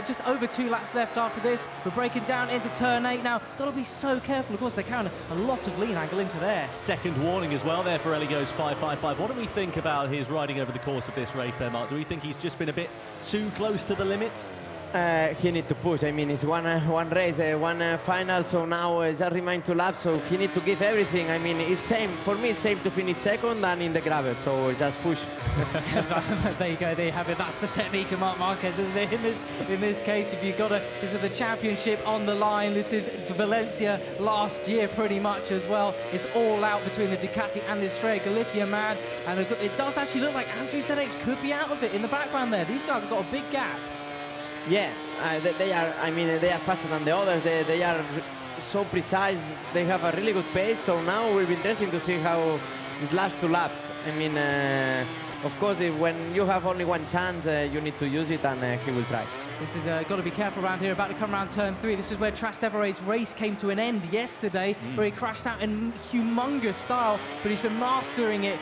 just over 2 laps left after this. We're breaking down into turn 8 now. Got to be so careful. Of course, they're carrying a lot of lean angle into there. Second warning as well there for Ellie goes 5.55. What do we think about his riding over the course of this race there, Mark? Do we think he's just been a bit too close to the limit? He needs to push. I mean, it's one race, one final, so now just remain 2 laps, so he needs to give everything. I mean, it's same for me. It's same to finish second than in the gravel, so just push. There you go. There you have it. That's the technique of Marc Marquez, isn't it? In this case, if you've got this is the championship on the line. This is Valencia last year, pretty much as well. It's all out between the Ducati and the Estrella Galicia man, and it does actually look like Andrew ZX could be out of it in the background there. These guys have got a big gap. Yeah, they are. I mean, they are faster than the others. They are so precise. They have a really good pace. So now it will be interesting to see how these last 2 laps. I mean, of course, when you have only one chance, you need to use it, and he will try. This is got to be careful around here. About to come around turn 3. This is where Trastevere's race came to an end yesterday, where he crashed out in humongous style, but he's been mastering it.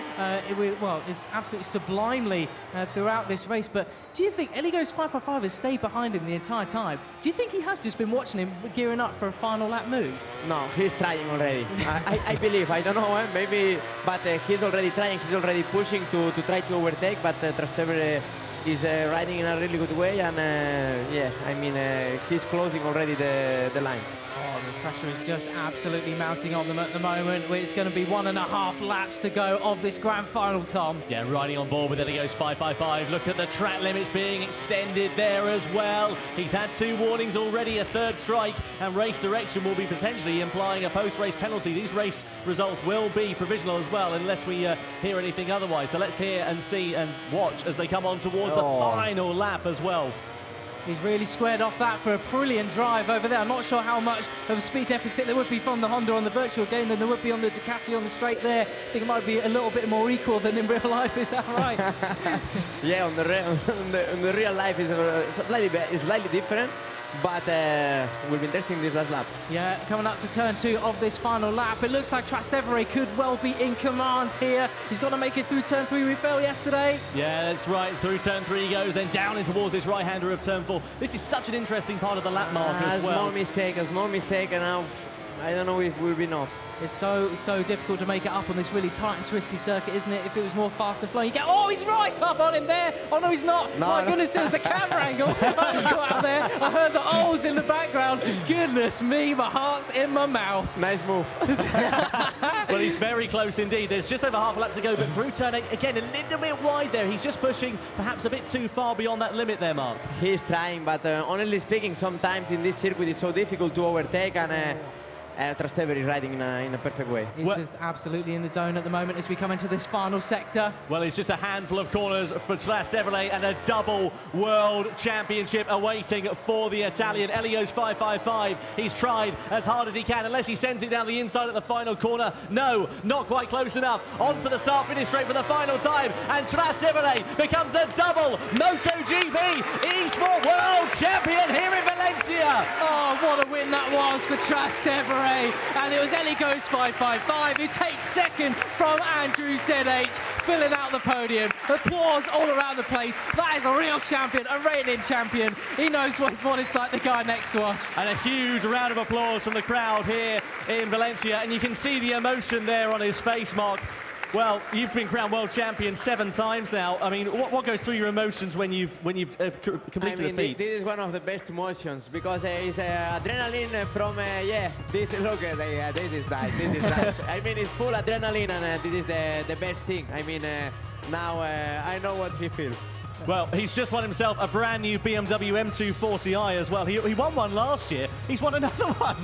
Well, it's absolutely sublimely throughout this race. But do you think Ellie goes 5.55 has stayed behind him the entire time? Do you think he has just been watching him gearing up for a final lap move? No, he's trying already. I believe. I don't know, maybe, but he's already trying. He's already pushing to try to overtake. But Trastevere is riding in a really good way, and yeah, I mean, he's closing already the lines. Oh, the pressure is just absolutely mounting on them at the moment. It's going to be 1.5 laps to go of this grand final, Tom. Yeah, riding on board with Ellie goes 5.55. Look at the track limits being extended there as well. He's had 2 warnings already, a 3rd strike, and race direction will be potentially implying a post-race penalty. These race results will be provisional as well, unless we hear anything otherwise. So let's hear and see and watch as they come on towards the final lap as well. He's really squared off that for a brilliant drive over there. I'm not sure how much of a speed deficit there would be from the Honda on the virtual game than there would be on the Ducati on the straight there. I think it might be a little bit more equal than in real life. Is that right? Yeah, on the real life is slightly different. But will be interesting this last lap. Yeah, coming up to turn 2 of this final lap. It looks like Trastevere could well be in command here. He's got to make it through turn 3. We failed yesterday. Yeah, that's right. Through turn 3 he goes, then down in towards this right-hander of turn 4. This is such an interesting part of the lap mark as well. A small mistake, and now I don't know if we'll be enough. It's so difficult to make it up on this really tight and twisty circuit, isn't it? If it was more fast and flowing, you get, oh, he's right up on him there. Oh, no, he's not. No, My goodness, it was the camera angle. I got out there. I heard the ohs in the background. Goodness me, my heart's in my mouth. Nice move. Well, he's very close indeed. There's just over half a lap to go, but through turn 8, again, a little bit wide there. He's just pushing perhaps a bit too far beyond that limit there, Mark. He's trying, but honestly speaking, sometimes in this circuit it's so difficult to overtake, and Trastevere is riding in a perfect way. He's just absolutely in the zone at the moment as we come into this final sector. Well, it's just a handful of corners for Trastevere and a double world championship awaiting for the Italian. Elio's 5.55. He's tried as hard as he can, unless he sends it down the inside at the final corner. No, not quite close enough. Onto the start-finish straight for the final time, and Trastevere becomes a double MotoGP Esport world champion here in Valencia. Oh, what a win that was for Trastevere. And it was Eligo's 5.55 who takes second from Andrew ZH, filling out the podium. Applause all around the place. That is a real champion, a reigning champion. He knows what it's like, the guy next to us. And a huge round of applause from the crowd here in Valencia, and you can see the emotion there on his face, Mark. Well, you've been crowned world champion 7 times now. I mean, what goes through your emotions when you've completed the feat? This is one of the best emotions, because it's adrenaline from this. Look, this is nice. This is nice. I mean, it's full adrenaline, and this is the best thing. I mean, now I know what he feels. Well, he's just won himself a brand new BMW M240i as well. He won one last year. He's won another one.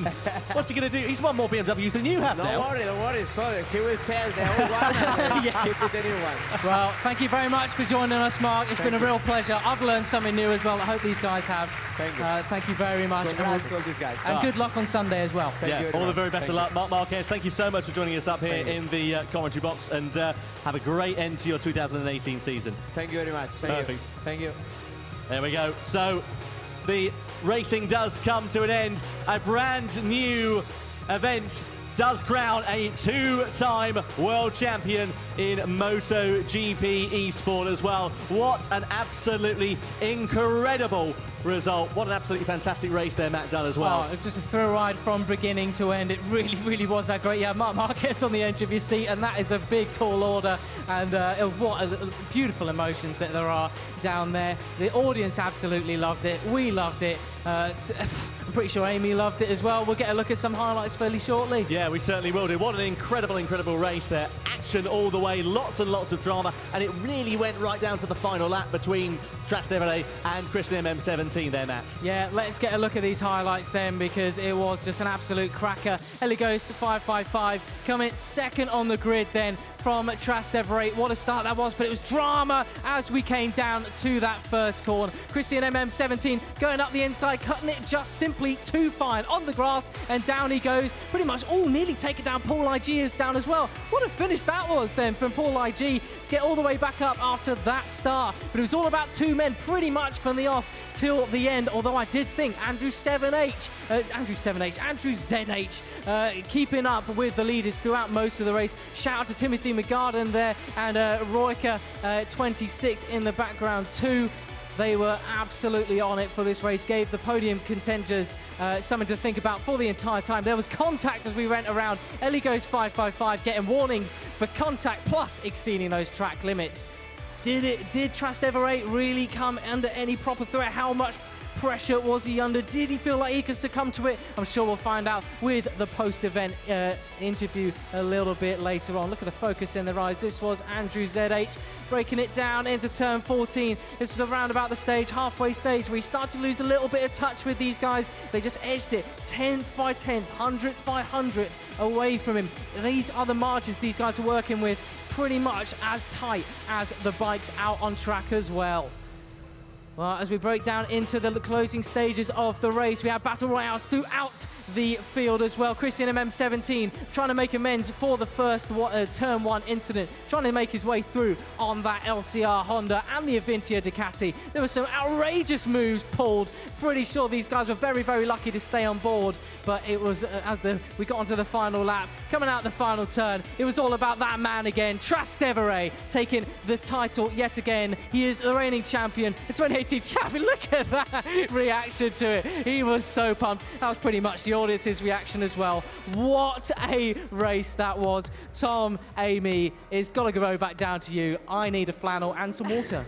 What's he going to do? He's won more BMWs than you have now. Don't worry, it's covered. He will sell the old one and keep it the new one. Well, thank you very much for joining us, Mark. It's been a real pleasure. I've learned something new as well. I hope these guys have. Thank you. Thank you very much. Congrats to all these guys. And good luck on Sunday as well. Thank you all the very best thank of luck. Mark Marquez, thank you so much for joining us up here in the commentary box, and have a great end to your 2018 season. Thank you very much. Perfect. Thank you. There we go. So the racing does come to an end. A brand new event does crown a 2-time world champion in MotoGP Esport as well. What an absolutely incredible result. What an absolutely fantastic race there Matt done as well. Oh, just a thrill ride from beginning to end. It really was that great. Yeah, Mark Marquez on the edge of your seat, and that is a big, tall order. And what beautiful emotions that there are down there. The audience absolutely loved it. We loved it. I'm pretty sure Amy loved it as well. We'll get a look at some highlights fairly shortly. Yeah, we certainly will do. What an incredible race there. Action all the way, lots and lots of drama, and it really went right down to the final lap between Trastevere and Christian MM17 there, Matt. Yeah, let's get a look at these highlights then, because it was just an absolute cracker. Ellie goes to 5.55, coming second on the grid then from Trastevere. What a start that was, but it was drama as we came down to that first corner. Christian MM17 going up the inside, cutting it just simply too fine on the grass, and down he goes. Pretty much nearly taking down Paul IG is down as well. What a finish that was then from Paul IG to get all the way back up after that start. But it was all about 2 men pretty much from the off till the end, although I did think Andrew ZH, keeping up with the leaders throughout most of the race. Shout out to Timothy McGarden there, and Royka 26 in the background too. They were absolutely on it for this race, gave the podium contenders something to think about for the entire time. There was contact as we went around. Ellie goes 5.55, getting warnings for contact plus exceeding those track limits. Did Trastevere really come under any proper threat? How much pressure was he under? Did he feel like he could succumb to it? I'm sure we'll find out with the post-event interview a little bit later on. Look at the focus in their eyes. This was Andrew ZH breaking it down into turn 14. This was around about the stage, halfway stage, where he started to lose a little bit of touch with these guys. They just edged it 10th by 10th, 100th by 100th away from him. These are the margins these guys are working with, pretty much as tight as the bikes out on track as well. Well, as we break down into the closing stages of the race, we have battle royales throughout the field as well. Christian MM17 trying to make amends for the first turn 1 incident, trying to make his way through on that LCR Honda and the Avintia Ducati. There were some outrageous moves pulled. Pretty sure these guys were very lucky to stay on board, but it was we got onto the final lap, coming out the final turn, it was all about that man again, Trastevere, taking the title yet again. He is the reigning champion, the 2018 definitive champion. Look at that reaction to it. He was so pumped. That was pretty much the audience's reaction as well. What a race that was. Tom, Amy, it's got to go back down to you. I need a flannel and some water.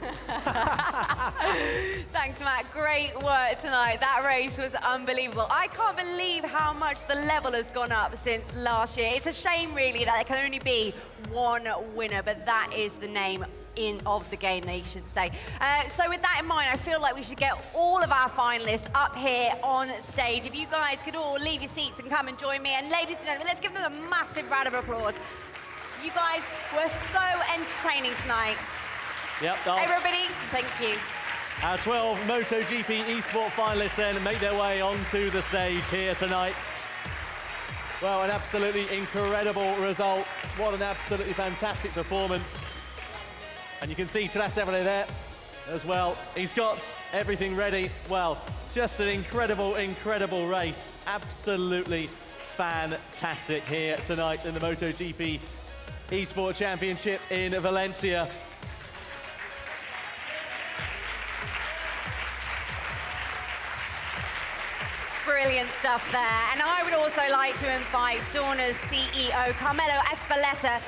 Thanks, Matt. Great work tonight. That race was unbelievable. I can't believe how much the level has gone up since last year. It's a shame, really, that there can only be one winner, but that is the name of the game, they should say. So with that in mind, I feel like we should get all of our finalists up here on stage. If you guys could all leave your seats and come and join me. And ladies and gentlemen, let's give them a massive round of applause. You guys were so entertaining tonight. Yep. Everybody, thank you. Our 12 MotoGP Esport finalists then make their way onto the stage here tonight. Well, an absolutely incredible result. What an absolutely fantastic performance. And you can see Trastevere there as well. He's got everything ready. Well, just an incredible, incredible race. Absolutely fantastic here tonight in the MotoGP Esport Championship in Valencia. Brilliant stuff there. And I would also like to invite Dorna's CEO, Carmelo Espaleta.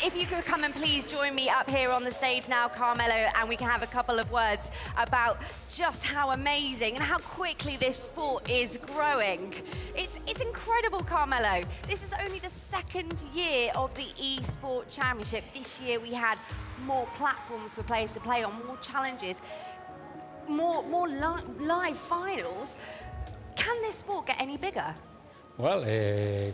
If you could come and please join me up here on the stage now, Carmelo, and we can have a couple of words about just how amazing and how quickly this sport is growing. It's incredible, Carmelo. This is only the second year of the Esport Championship. This year we had more platforms for players to play on, more challenges, more live finals. Can this sport get any bigger? Well,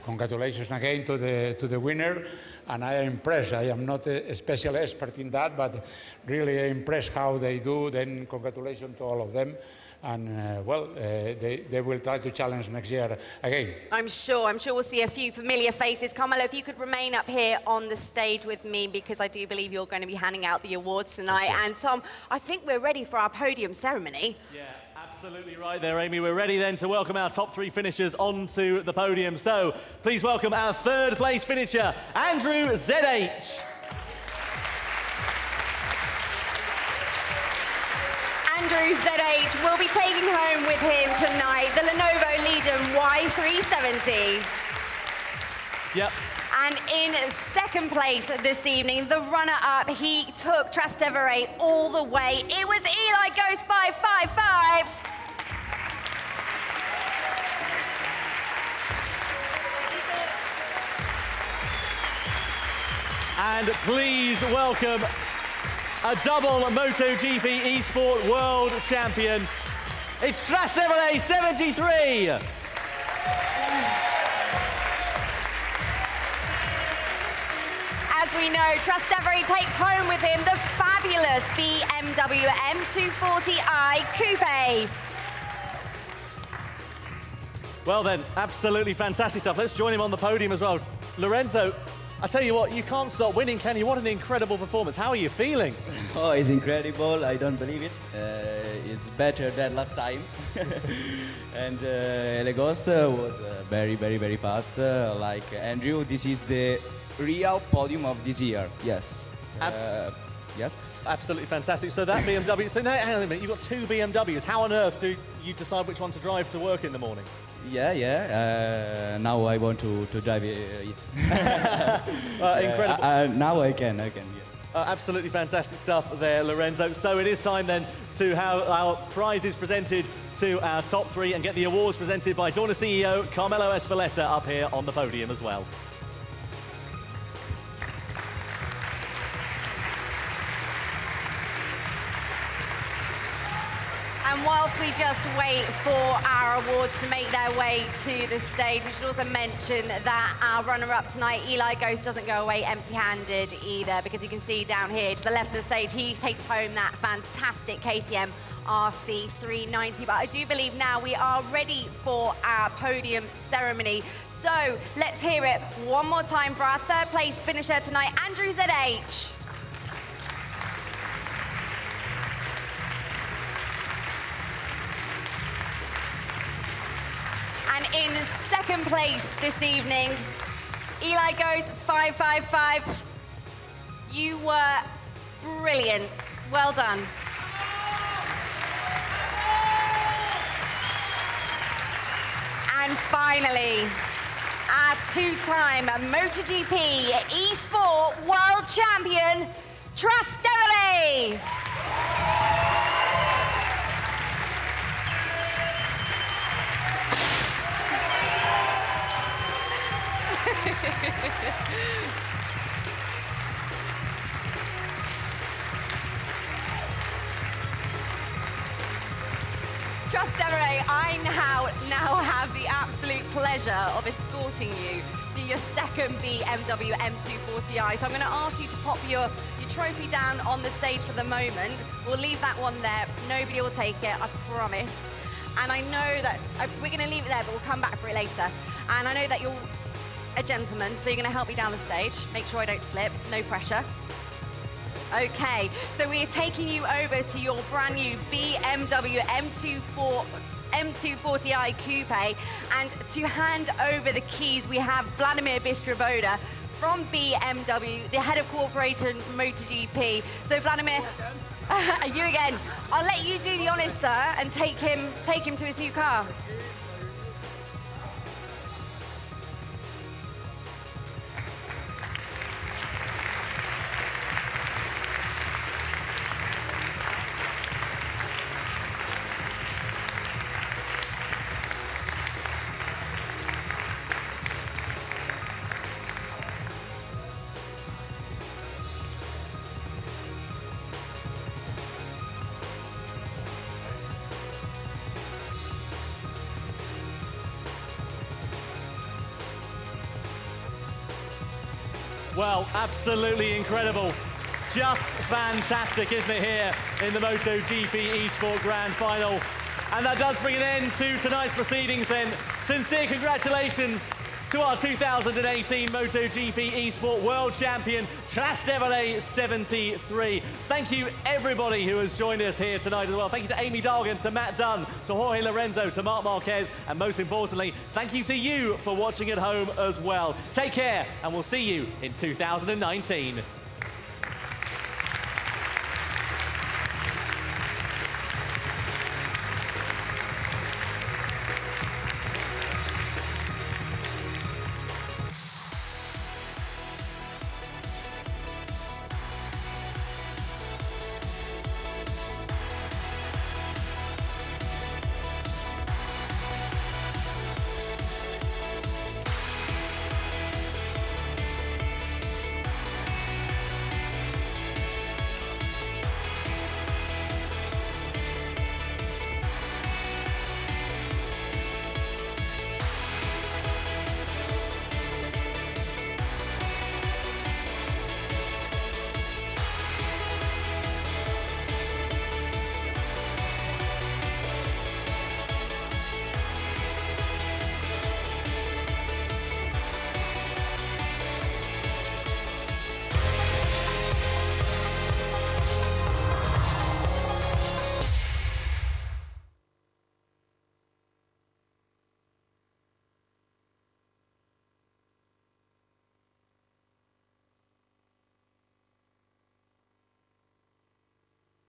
congratulations again to the winner, and I am impressed. I am not a special expert in that, but really impressed how they do. Then congratulations to all of them, and well, they will try to challenge next year again. I'm sure we'll see a few familiar faces. Carmelo, if you could remain up here on the stage with me, because I do believe you're going to be handing out the awards tonight. Sure. And Tom, I think we're ready for our podium ceremony. Yeah. Absolutely right there, Amy. We're ready then to welcome our top three finishers onto the podium. So please welcome our third place finisher, Andrew ZH. Andrew ZH will be taking home with him tonight the Lenovo Legion Y370. Yep. And in second place this evening, the runner-up, he took Trastevere all the way. It was Eli Ghost 555. And please welcome a double MotoGP Esport World Champion. It's Trastevere 73. As we know, Trastevere takes home with him the fabulous BMW M240i Coupe. Well then, absolutely fantastic stuff. Let's join him on the podium as well. Lorenzo, I tell you what, you can't stop winning, can you? What an incredible performance. How are you feeling? Oh, it's incredible. I don't believe it. It's better than last time. And Eli Ghost was very, very, very fast. Like Andrew, this is the real podium of this year. Yes. Yes. Absolutely fantastic. So that BMW, so now, hang on a minute, you've got two BMWs. How on earth do you decide which one to drive to work in the morning? Yeah. Now I want to drive it. Incredible. Now I can, yes. Absolutely fantastic stuff there, Lorenzo. So it is time then to have our prizes presented to our top three and get the awards presented by Dorna CEO Carmelo Espaleta up here on the podium as well. And whilst we just wait for our awards to make their way to the stage, we should also mention that our runner-up tonight, Eli Ghost, doesn't go away empty-handed either, because you can see down here to the left of the stage, he takes home that fantastic KTM RC390. But I do believe now we are ready for our podium ceremony. So let's hear it one more time for our third place finisher tonight, Andrew ZH. And in second place this evening, Eli Ghost 555. You were brilliant. Well done. And finally, our two-time MotoGP Esport World Champion, Trastevere. Trastevere, I now have the absolute pleasure of escorting you to your second BMW M240i. So I'm going to ask you to pop your trophy down on the stage for the moment. We'll leave that one there. Nobody will take it, I promise. And I know that we're going to leave it there, but we'll come back for it later. And I know that you're a gentleman, so you're going to help me down the stage. Make sure I don't slip. No pressure. Okay, so we are taking you over to your brand new BMW M240i Coupe, and to hand over the keys, we have Vladimir Bistroboda from BMW, the head of corporation MotoGP. So Vladimir, you again. I'll let you do the honours, sir, and take him to his new car. Well, absolutely incredible. Just fantastic, isn't it, here in the MotoGP Esport Grand Final. And that does bring an end to tonight's proceedings then. Sincere congratulations to our 2018 MotoGP Esport World Champion, Trastevere 73. Thank you, everybody who has joined us here tonight as well. Thank you to Amy Dargan, to Matt Dunn, to Jorge Lorenzo, to Marc Marquez, and most importantly, thank you to you for watching at home as well. Take care, and we'll see you in 2019.